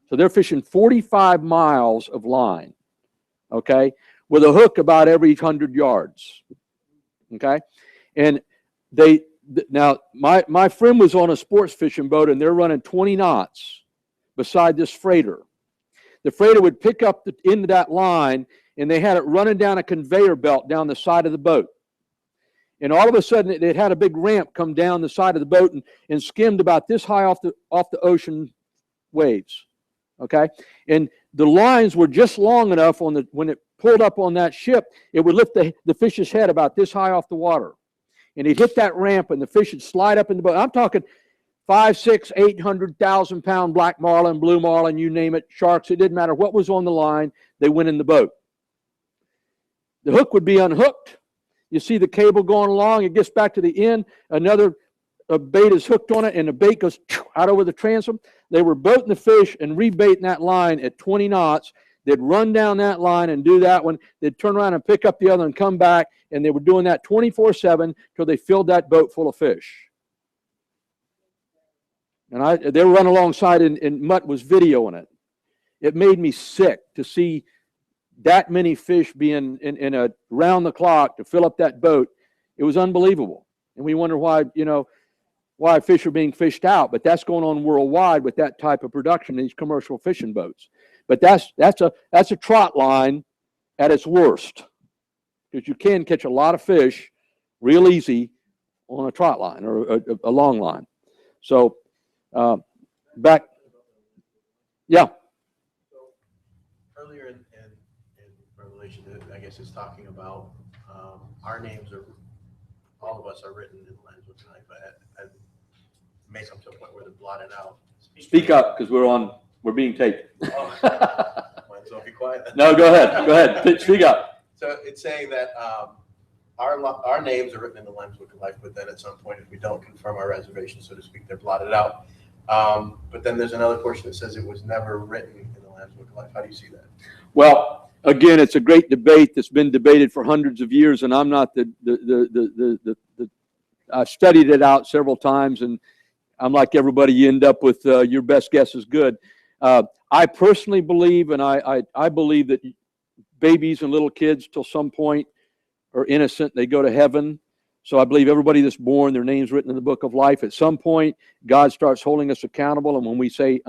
So they're fishing 45 miles of line, okay, with a hook about every 100 yards, okay? And now my friend was on a sports fishing boat, and they're running 20 knots beside this freighter. The freighter would pick up into that line, and they had it running down a conveyor belt down the side of the boat. And all of a sudden, it had a big ramp come down the side of the boat and skimmed about this high off the ocean waves. Okay? And the lines were just long enough when it pulled up on that ship, it would lift the fish's head about this high off the water. And he'd hit that ramp and the fish would slide up in the boat. I'm talking 5, 6, 800,000 pound black marlin, blue marlin, you name it, sharks. It didn't matter what was on the line, they went in the boat. The hook would be unhooked. You see the cable going along, it gets back to the end, another bait is hooked on it, and the bait goes out over the transom. They were boating the fish and rebaiting that line at 20 knots. They'd run down that line and do that one. They'd turn around and pick up the other and come back, and they were doing that 24/7 till they filled that boat full of fish. And they were running alongside, and Mutt was videoing it. It made me sick to see that many fish being in a round the clock to fill up that boat. It was unbelievable. And we wonder why, why fish are being fished out. But that's going on worldwide with that type of production in these commercial fishing boats. But that's a trot line at its worst, because you can catch a lot of fish real easy on a trot line or a long line. So back, yeah. So earlier in Revelation, I guess it's talking about our names are, all of us are written in the Lamb's Book of Life, but I may come to a point where they're blotted out. Speak up, because we're being taped. Oh. So be quiet. No, go ahead. Speak up. So it's saying that our names are written in the Lamb's Book of Life, but then at some point, if we don't confirm our reservation, so to speak, they're blotted out. But then there's another portion that says it was never written in the Lamb's Book of Life. How do you see that? Well, again, it's a great debate that's been debated for hundreds of years, and I'm not I've studied it out several times, and I'm like everybody, you end up with your best guess is good. I personally believe, and I believe that babies and little kids till some point are innocent. They go to heaven. So I believe everybody that's born, their name's written in the book of life. At some point, God starts holding us accountable, and when we say,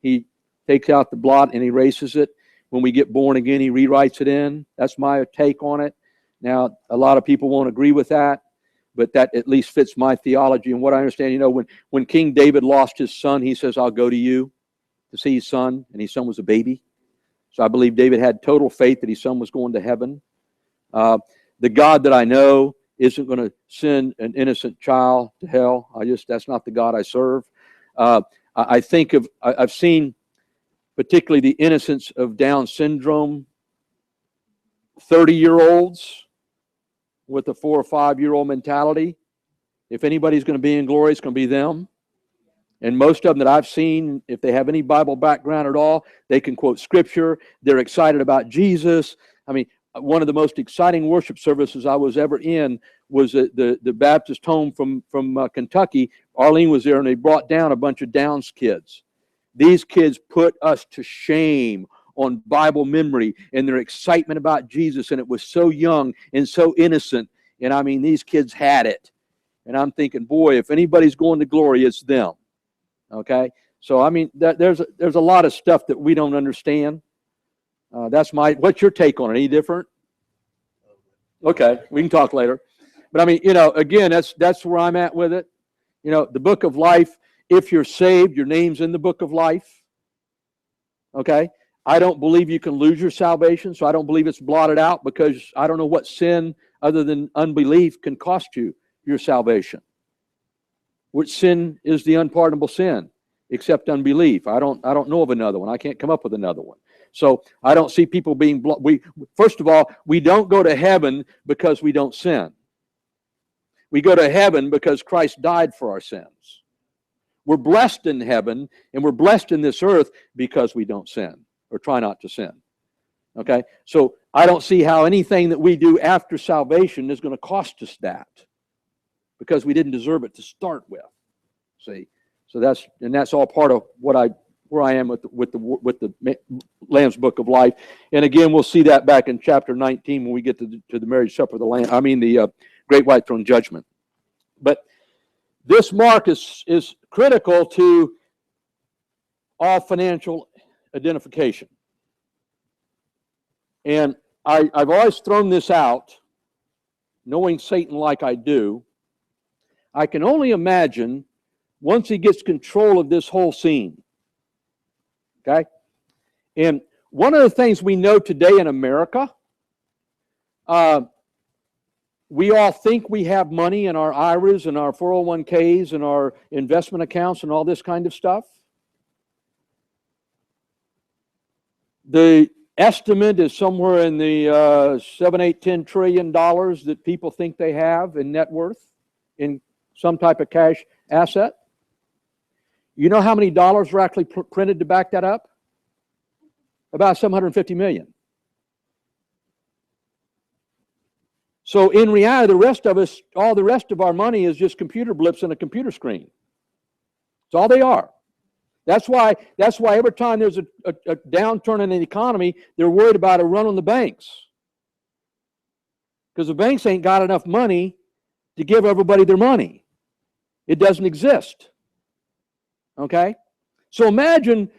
he takes out the blot and erases it. When we get born again, he rewrites it in. That's my take on it. Now, a lot of people won't agree with that, but that at least fits my theology and what I understand. When King David lost his son, he says, I'll go to you to see his son, and his son was a baby. So I believe David had total faith that his son was going to heaven. The God that I know isn't going to send an innocent child to hell. That's not the God I serve. I've seen particularly the innocence of Down syndrome, 30-year-olds with a 4 or 5-year-old mentality. If anybody's going to be in glory, it's going to be them. And most of them that I've seen, if they have any Bible background at all, they can quote scripture. They're excited about Jesus. I mean, one of the most exciting worship services I was ever in was at the Baptist home from Kentucky. Arlene was there, and they brought down a bunch of Downs kids. These kids put us to shame on Bible memory and their excitement about Jesus, and it was so young and so innocent. And I mean, these kids had it. And I'm thinking, boy, if anybody's going to glory, it's them. Okay? So, I mean, there's a lot of stuff that we don't understand. What's your take on it? Any different? Okay, we can talk later. But I mean, again, that's where I'm at with it. The book of life, if you're saved, your name's in the book of life. Okay? I don't believe you can lose your salvation, so I don't believe it's blotted out, because I don't know what sin other than unbelief can cost you your salvation. Which sin is the unpardonable sin except unbelief? I don't know of another one. I can't come up with another one. So I don't see people being first of all, we don't go to heaven because we don't sin. We go to heaven because Christ died for our sins. We're blessed in heaven, and we're blessed in this earth because we don't sin or try not to sin. Okay? So I don't see how anything that we do after salvation is going to cost us that, because we didn't deserve it to start with. See? So that's all part of where I am with the Lamb's Book of Life. And again, we'll see that back in chapter 19 when we get to the marriage supper of the Lamb. I mean, the Great White Throne Judgment. But this mark is critical to all financial identification. And I've always thrown this out. knowing Satan like I do, I can only imagine once he gets control of this whole scene. Okay? And one of the things we know today in America, we all think we have money in our IRAs and our 401ks and our investment accounts and all this kind of stuff. The estimate is somewhere in the 7, 8, 10 trillion dollars that people think they have in net worth in some type of cash asset. You know how many dollars were actually printed to back that up? About 750 million. So in reality, the rest of us, all the rest of our money is just computer blips on a computer screen. That's all they are. That's why every time there's a downturn in the economy, they're worried about a run on the banks. Because the banks ain't got enough money to give everybody their money. It doesn't exist. Okay? So imagine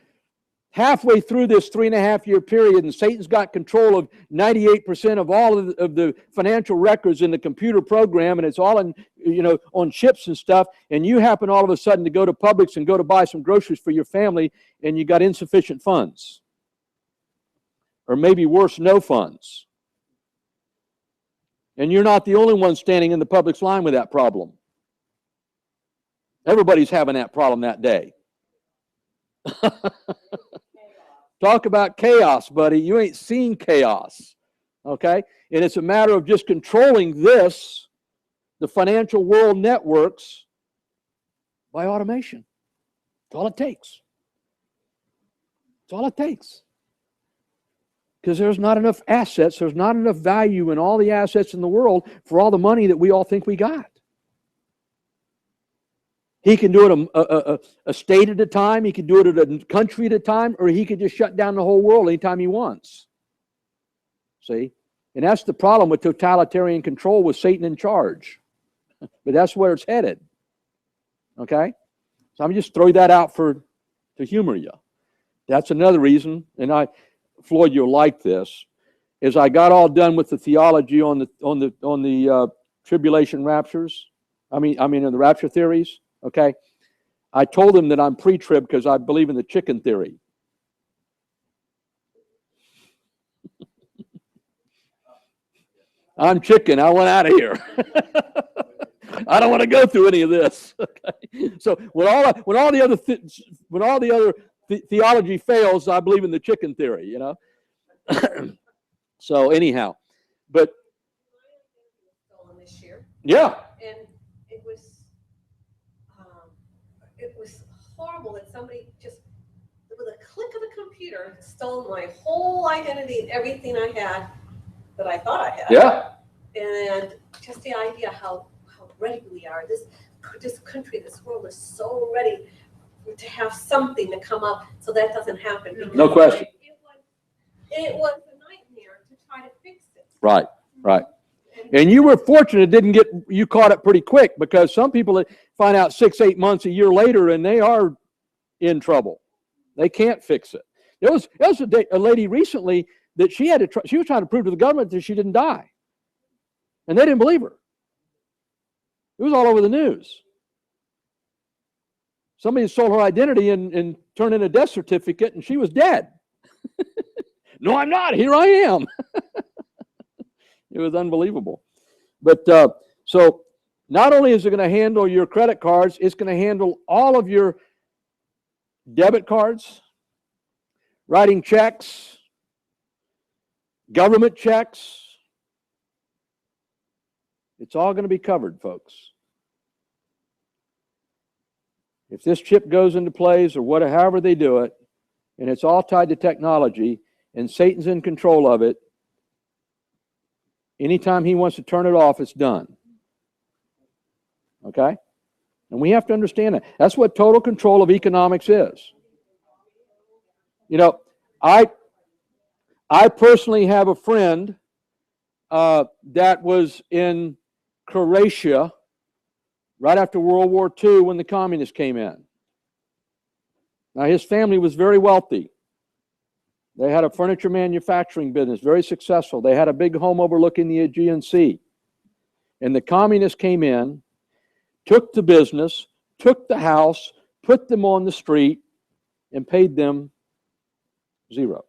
halfway through this 3.5-year period, and Satan's got control of 98% of all of the financial records in the computer program, and it's all in, on chips and stuff, and you happen all of a sudden to go to Publix and go to buy some groceries for your family, and you got insufficient funds. Or maybe worse, no funds. And you're not the only one standing in the Publix line with that problem. Everybody's having that problem that day. Talk about chaos, buddy. You ain't seen chaos. Okay? And it's a matter of just controlling this, the financial world networks, by automation. That's all it takes. That's all it takes. Because there's not enough assets, there's not enough value in all the assets in the world for all the money that we all think we got. He can do it a state at a time, he can do it at a country at a time, or he can just shut down the whole world anytime he wants. See? And that's the problem with totalitarian control with Satan in charge. But that's where it's headed. Okay? So I'm just throwing that out to humor you. That's another reason, and Floyd, you'll like this, is I got all done with the theology on the tribulation raptures. I mean the rapture theories. Okay, I told him that I'm pre-trib because I believe in the chicken theory. I'm chicken. I want out of here. I don't want to go through any of this. Okay, so when all the other theology fails, I believe in the chicken theory. So anyhow, but this year. Yeah. And it was horrible that somebody just, with a click of a computer, stole my whole identity and everything I had that I thought I had. Yeah. And just the idea how ready we are. This country, this world is so ready to have something to come up so that doesn't happen. No question. It was a nightmare to try to fix it. Right. And you were fortunate you caught it pretty quick, because some people find out 6, 8 months, a year later, and they are in trouble. They can't fix it. There was a lady recently that she was trying to prove to the government that she didn't die. And they didn't believe her. It was all over the news. Somebody stole her identity and turned in a death certificate, and she was dead. No, I'm not. Here I am. It was unbelievable. But so not only is it going to handle your credit cards, it's going to handle all of your debit cards, writing checks, government checks. It's all going to be covered, folks. If this chip goes into place or however they do it, and it's all tied to technology, and Satan's in control of it, anytime he wants to turn it off, it's done. Okay? And we have to understand that. That's what total control of economics is. I personally have a friend that was in Croatia right after World War II when the communists came in. Now, his family was very wealthy. They had a furniture manufacturing business, very successful. They had a big home overlooking the Aegean Sea. And the communists came in, took the business, took the house, put them on the street, and paid them zero.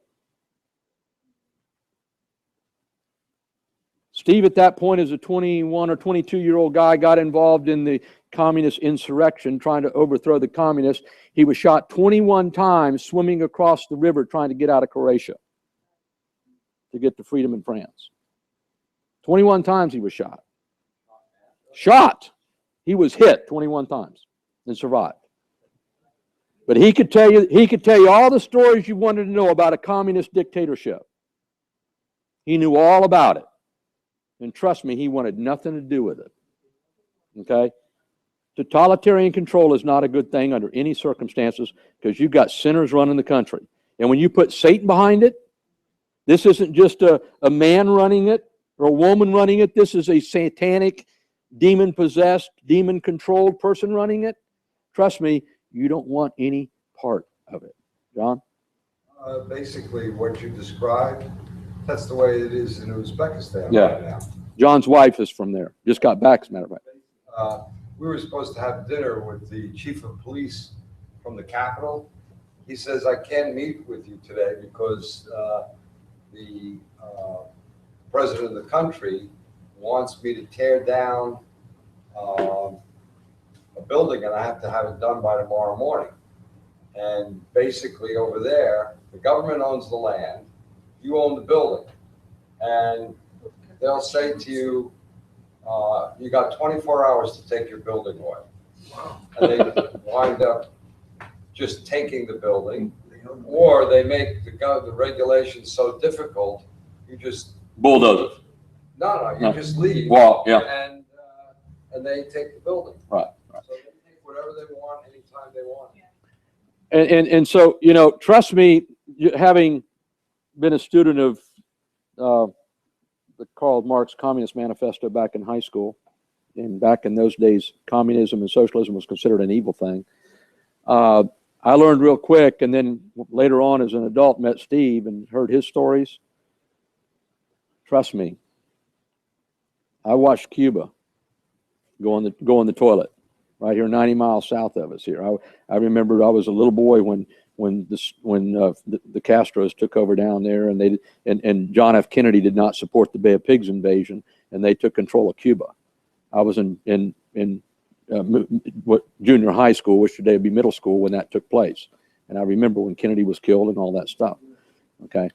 Steve, at that point, as a 21 or 22-year-old guy, got involved in the communist insurrection, trying to overthrow the communists. He was shot 21 times swimming across the river trying to get out of Croatia to get to freedom in France. 21 times he was shot. Shot! He was hit 21 times and survived. But he could tell you all the stories you wanted to know about a communist dictatorship. He knew all about it. And trust me, he wanted nothing to do with it. Okay? Totalitarian control is not a good thing under any circumstances because you've got sinners running the country. And when you put Satan behind it, this isn't just a man running it or a woman running it. This is a satanic, demon-possessed, demon-controlled person running it. Trust me, you don't want any part of it. John? Basically, what you described, that's the way it is in Uzbekistan Yeah. right now. John's wife is from there. Just got back, as a matter of fact. We were supposed to have dinner with the chief of police from the capital. He says, I can't meet with you today because the president of the country wants me to tear down a building and I have to have it done by tomorrow morning. And basically over there, the government owns the land, you own the building. And they'll say to you, you got 24 hours to take your building away. And they wind up just taking the building, or they make the regulations so difficult, you just Bulldozers. you just leave. Well, yeah. And they take the building. Right. So they take whatever they want anytime they want. And so, you know, trust me, having been a student of the Karl Marx Communist Manifesto back in high school, and back in those days, communism and socialism was considered an evil thing. I learned real quick, and then later on as an adult met Steve and heard his stories. Trust me, I watched Cuba go on the toilet right here 90 miles south of us here. I remember I was a little boy when the Castros took over down there, and John F. Kennedy did not support the Bay of Pigs invasion, and they took control of Cuba. I was in junior high school, which today would be middle school, when that took place. And I remember when Kennedy was killed and all that stuff. Okay,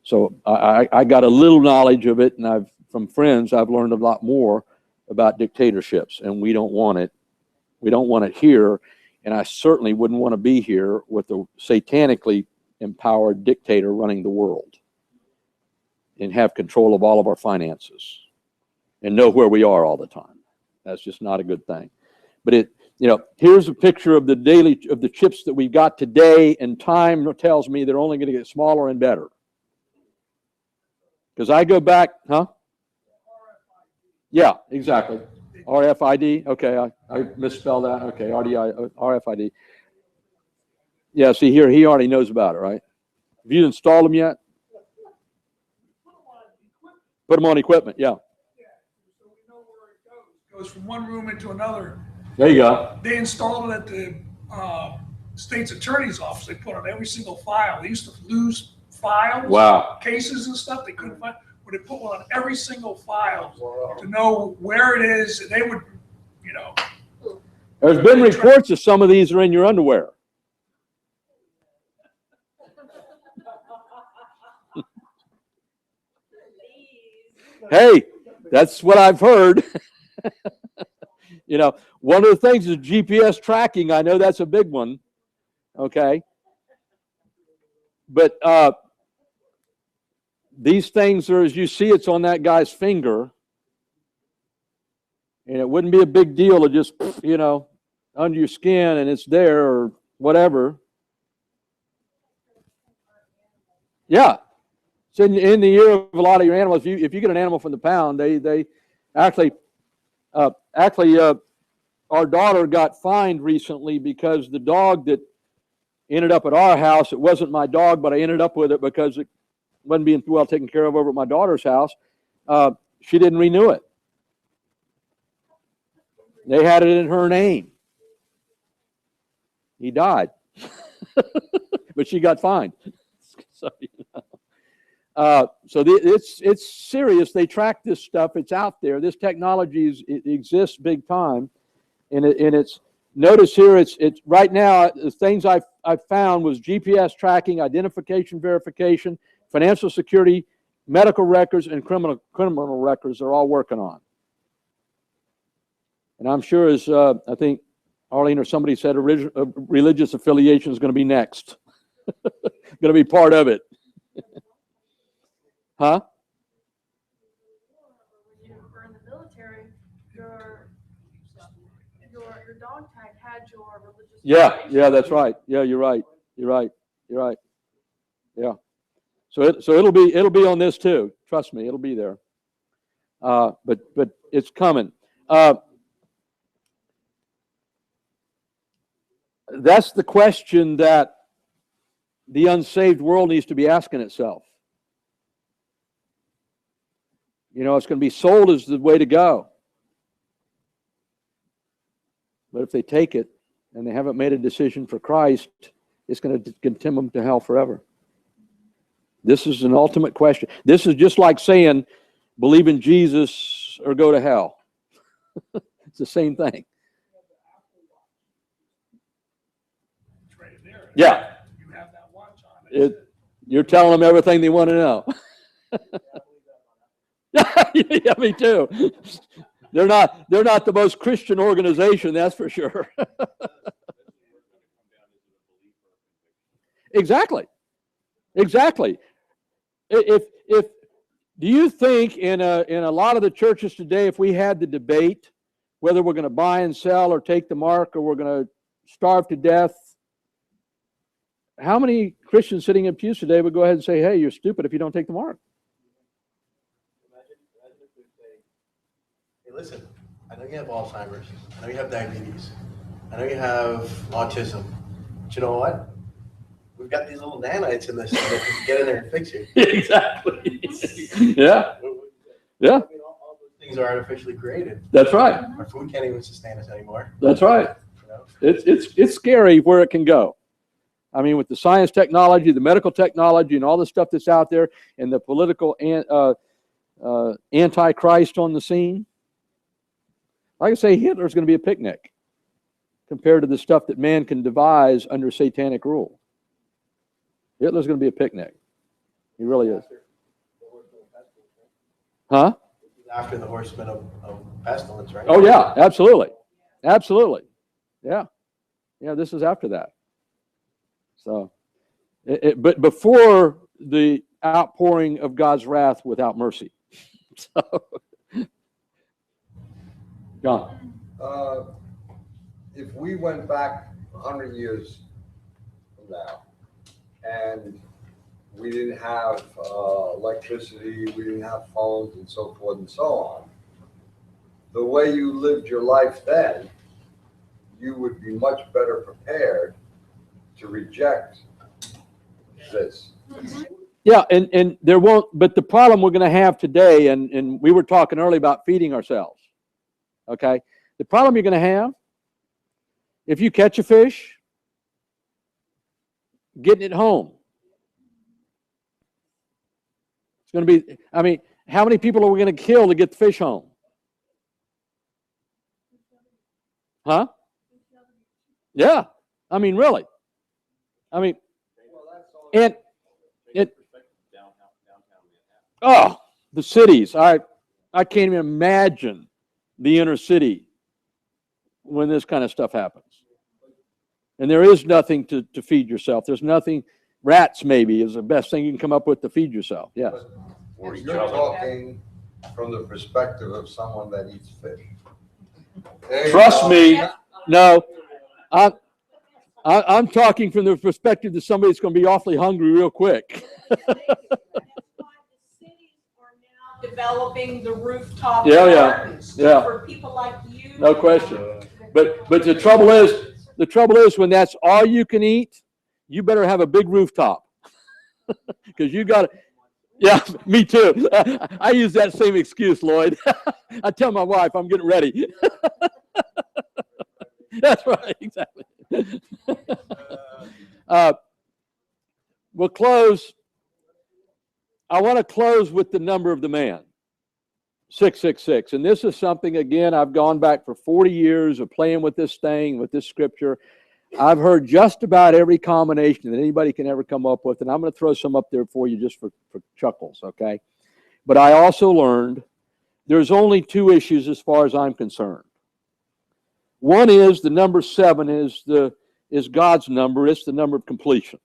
so I got a little knowledge of it, and from friends I've learned a lot more about dictatorships, and we don't want it. We don't want it here, and I certainly wouldn't want to be here with a satanically empowered dictator running the world and have control of all of our finances and know where we are all the time. That's just not a good thing. But here's a picture of the chips that we've got today, and time tells me they're only going to get smaller and better. Because I go back, huh? Yeah, exactly. RFID. Okay, I misspelled that. Okay, RFID. Yeah, see here, he already knows about it, right? Have you installed them yet? Put them on equipment, yeah. So we know where it goes. It goes from one room into another. There you go. They installed it at the state's attorney's office. They put on every single file. They used to lose files, Wow. cases and stuff they couldn't find. But they put one on every single file to know where it is. And they would, There's been reports that some of these are in your underwear. Hey, that's what I've heard. One of the things is GPS tracking. I know that's a big one. Okay. But these things are, as you see, it's on that guy's finger. And it wouldn't be a big deal to just, under your skin and it's there or whatever. Yeah. So in the ear of a lot of your animals, if you get an animal from the pound, they actually, our daughter got fined recently because the dog that ended up at our house, it wasn't my dog, but I ended up with it because it wasn't being well taken care of over at my daughter's house. She didn't renew it. They had it in her name. He died. But she got fined. So, it's serious. They track this stuff. It's out there. This technology it exists big time, and it's notice here. It's right now. The things I found was GPS tracking, identification verification, financial security, medical records, and criminal records. They're all working on. And I'm sure, as I think Arlene or somebody said, religious affiliation is going to be next. Going to be part of it. Huh? When you were in the military, your dog tag had your religious. Yeah, that's right. Yeah, you're right. Yeah. So it'll be on this too. Trust me, it'll be there. But it's coming. That's the question that the unsaved world needs to be asking itself. You know, it's going to be sold as the way to go. But if they take it and they haven't made a decision for Christ, it's going to condemn them to hell forever. This is an ultimate question. This is just like saying, believe in Jesus or go to hell. It's the same thing. It's right there. Yeah. You have that watch on it. You're telling them everything they want to know. Yeah, me too. They're not the most Christian organization, that's for sure. Exactly. If do you think in a lot of the churches today, if we had the debate whether we're going to buy and sell or take the mark or we're going to starve to death, how many Christians sitting in pews today would go ahead and say, "Hey, you're stupid if you don't take the mark"? Imagine if we say, hey, listen, I know you have Alzheimer's, I know you have diabetes, I know you have autism, but you know what? We've got these little nanites in this thing that can get in there and fix you. Exactly. Yeah. Yeah. I mean, all those things are artificially created. That's right. Our food can't even sustain us anymore. That's right. You know? It's scary where it can go. I mean, with the science technology, the medical technology, and all the stuff that's out there, and the political antichrist on the scene, like I say, Hitler's going to be a picnic compared to the stuff that man can devise under satanic rule. Hitler's going to be a picnic. He really is. Huh? After the horsemen of pestilence, right? Oh, yeah, absolutely. Absolutely. Yeah. Yeah, this is after that. So, but before the outpouring of God's wrath without mercy. So, John. If we went back 100 years from now and we didn't have electricity, we didn't have phones and so forth and so on, the way you lived your life then, you would be much better prepared to reject this. Yeah, and there won't, but the problem we're going to have today, and we were talking earlier about feeding ourselves, okay? The problem you're going to have, if you catch a fish, getting it home. It's going to be, I mean, how many people are we going to kill to get the fish home? Huh? Yeah, I mean, really. I mean, and it, oh, the cities. I can't even imagine the inner city when this kind of stuff happens. And there is nothing to feed yourself. There's nothing, rats maybe is the best thing you can come up with to feed yourself. Yes. Or each You're other. talking from the perspective of someone that eats fish. Trust me, no. I'm talking from the perspective of somebody that's going to be awfully hungry real quick. That's why the cities are now developing the rooftop Yeah, gardens yeah. for people like you. No question. But the trouble is when that's all you can eat, you better have a big rooftop. Because you got to, yeah, me too. I use that same excuse, Lloyd. I tell my wife I'm getting ready. That's right, exactly. We'll close. I want to close with the number of the man, 666. And this is something, again, I've gone back for 40 years of playing with this thing, with this scripture. I've heard just about every combination that anybody can ever come up with, and I'm going to throw some up there for you just for chuckles, okay? But I also learned there's only two issues as far as I'm concerned. One is the number 7 is God's number. It's the number of completion.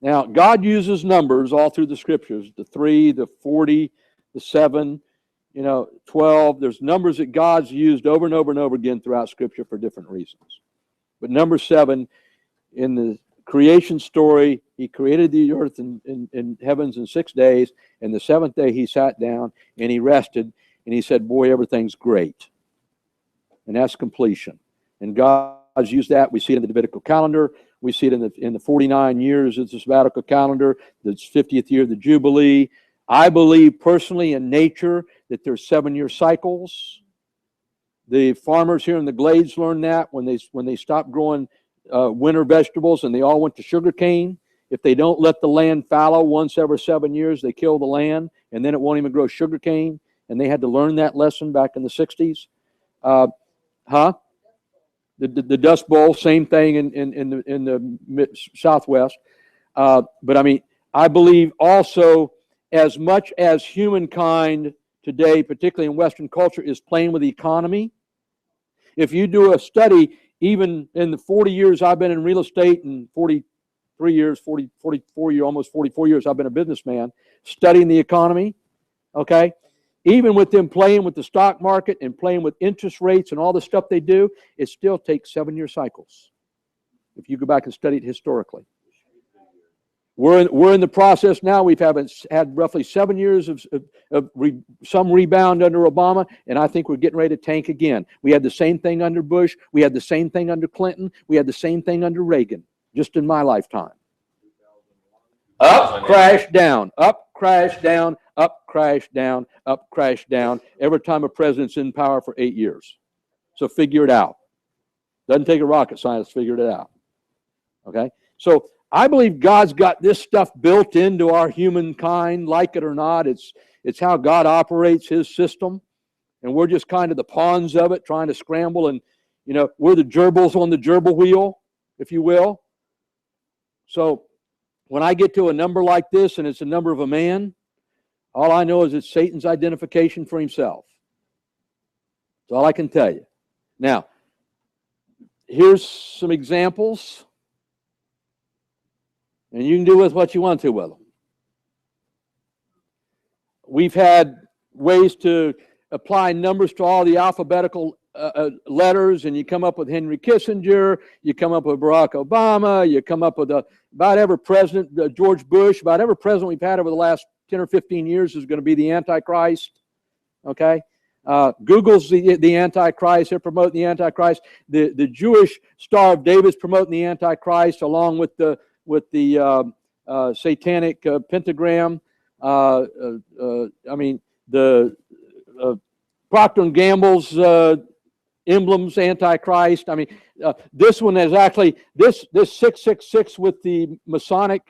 Now, God uses numbers all through the scriptures, the 3, the 40, the 7, 12. There's numbers that God's used over and over and over again throughout scripture for different reasons. But number 7, in the creation story, he created the earth and heavens in 6 days, and the 7th day he sat down and he rested, and he said, boy, everything's great. And that's completion. And God's used that. We see it in the Levitical calendar. We see it in the 49 years of the sabbatical calendar, the 50th year of the Jubilee. I believe personally in nature that there's 7-year cycles. The farmers here in the Glades learned that when they stopped growing winter vegetables and they all went to sugarcane. If they don't let the land fallow once every 7 years, they kill the land, and then it won't even grow sugarcane. And they had to learn that lesson back in the 60s. The Dust Bowl, same thing in the Southwest. But I mean, I believe also, as much as humankind today, particularly in Western culture, is playing with the economy, if you do a study, even in the 40 years I've been in real estate, and 43 years, 44 years, almost 44 years I've been a businessman, studying the economy, okay? Even with them playing with the stock market and playing with interest rates and all the stuff they do, it still takes 7-year cycles. If you go back and study it historically. We're in the process now. We've had roughly 7 years of some rebound under Obama, and I think we're getting ready to tank again. We had the same thing under Bush. We had the same thing under Clinton. We had the same thing under Reagan, just in my lifetime. Up, crash, down. Up, crash, down. Up, crash, down. Up, crash, down. Every time a president's in power for 8 years. So figure it out. Doesn't take a rocket scientist to figure it out. Okay? So I believe God's got this stuff built into our humankind, like it or not. It's how God operates his system. And we're just kind of the pawns of it, trying to scramble. And, we're the gerbils on the gerbil wheel, if you will. So when I get to a number like this, and it's a number of a man, all I know is it's Satan's identification for himself. That's all I can tell you. Now, here's some examples. And you can do with what you want to with them. We've had ways to apply numbers to all the alphabetical letters, and you come up with Henry Kissinger, you come up with Barack Obama, you come up with about every president, George Bush, about every president we've had over the last 10 or 15 years is going to be the Antichrist. Okay? Google's the Antichrist. They're promoting the Antichrist. The Jewish Star of David's promoting the Antichrist, along with the satanic pentagram. I mean, the Procter & Gamble's emblems, Antichrist. I mean, this one is actually, this 666 with the Masonic,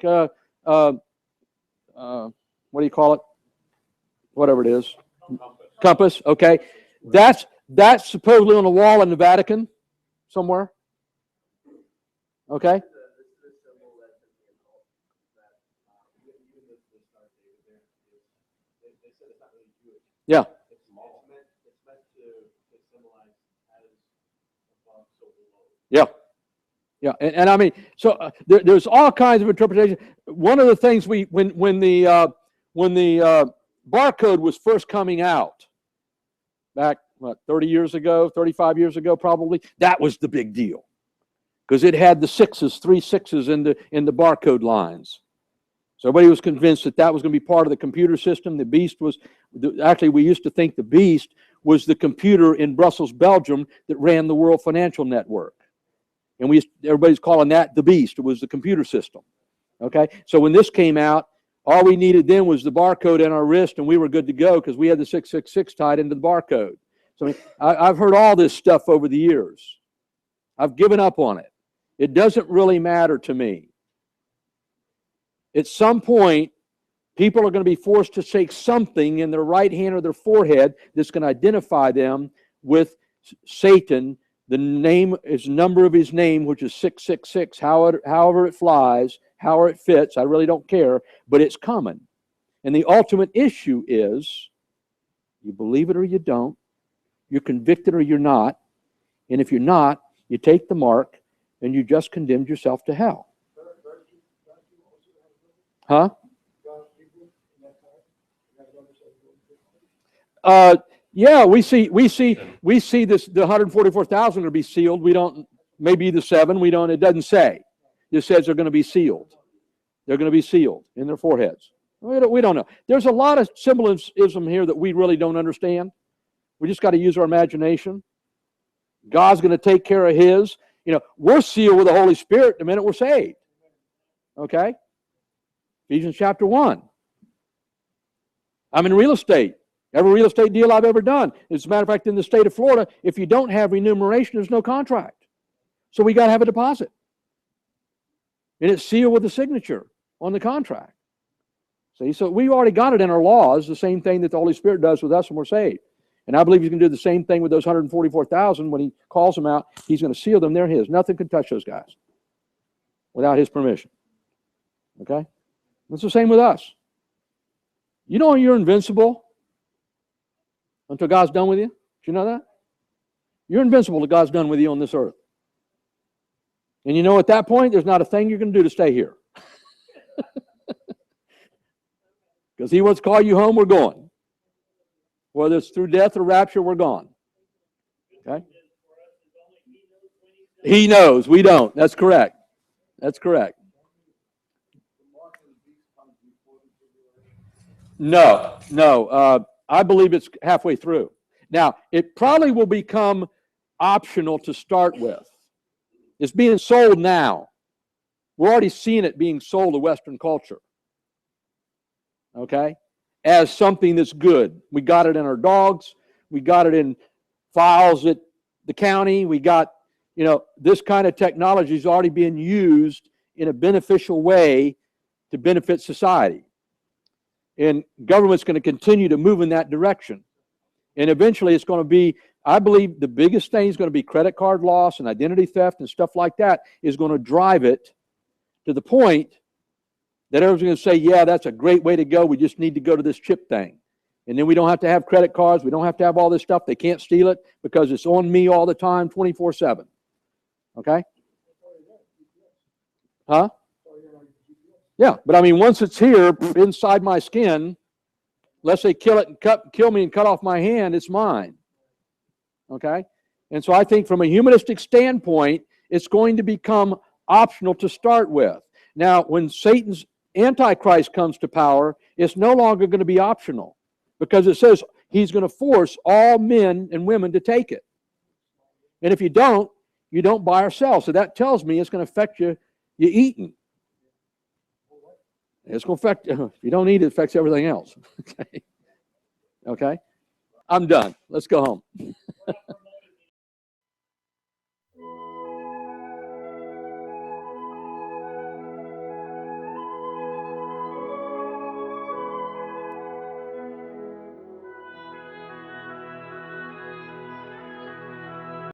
what do you call it? Whatever it is. Compass, okay. That's supposedly on a wall in the Vatican somewhere. Okay. Yeah. Yeah. Yeah. And I mean, so there's all kinds of interpretation. One of the things when the barcode was first coming out back, 30 years ago, 35 years ago, probably, that was the big deal. Because it had the 3 sixes in the barcode lines. So everybody was convinced that was going to be part of the computer system. The beast was, actually we used to think the beast was the computer in Brussels, Belgium that ran the World Financial Network. And everybody's calling that the beast. It was the computer system. Okay? So when this came out, all we needed then was the barcode in our wrist, and we were good to go because we had the 666 tied into the barcode. So I mean, I've heard all this stuff over the years. I've given up on it. It doesn't really matter to me. At some point, people are going to be forced to take something in their right hand or their forehead that's going to identify them with Satan. The name is number of his name, which is 666. However it flies, however it fits, I really don't care, but it's coming. And the ultimate issue is, you believe it or you don't, you're convicted or you're not, and if you're not, you take the mark and you just condemned yourself to hell. Huh? Yeah, we see this, the 144,000 are to be sealed. We don't, maybe the 7, we don't, it doesn't say. It says they're going to be sealed. They're going to be sealed in their foreheads. We don't know. There's a lot of symbolism here that we really don't understand. We just got to use our imagination. God's going to take care of his. You know, we're sealed with the Holy Spirit the minute we're saved. Okay? Ephesians chapter 1. I'm in real estate. Every real estate deal I've ever done. As a matter of fact, in the state of Florida, if you don't have remuneration, there's no contract. So we got to have a deposit. And it's sealed with a signature on the contract. See, so we already got it in our laws, the same thing that the Holy Spirit does with us when we're saved. And I believe he's going to do the same thing with those 144,000 when he calls them out. He's going to seal them. They're his. Nothing can touch those guys without his permission. Okay? It's the same with us. You know you're invincible until God's done with you? Did you know that? You're invincible till God's done with you on this earth. And you know at that point, there's not a thing you can do to stay here. Because he wants to call you home, we're going. Whether it's through death or rapture, we're gone. Okay? He knows, we don't. That's correct. That's correct. No. I believe it's halfway through. Now, it probably will become optional to start with. It's being sold now. We're already seeing it being sold to Western culture. Okay? As something that's good. We got it in our dogs. We got it in files at the county. We got, you know, this kind of technology is already being used in a beneficial way to benefit society. And government's going to continue to move in that direction. And eventually it's going to be, I believe the biggest thing is going to be credit card loss and identity theft and stuff like that is going to drive it to the point that everyone's going to say, yeah, that's a great way to go. We just need to go to this chip thing. And then we don't have to have credit cards. We don't have to have all this stuff. They can't steal it because it's on me all the time, 24/7. Okay? Huh? Yeah, but I mean, once it's here inside my skin, unless they kill it and kill me and cut off my hand, it's mine. Okay? And so I think from a humanistic standpoint, it's going to become optional to start with. Now, when Satan's Antichrist comes to power, it's no longer going to be optional because it says he's going to force all men and women to take it. And if you don't buy or sell. So that tells me it's going to affect you eating. It's going to affect, if you don't eat it, it affects everything else. Okay? I'm done. Let's go home.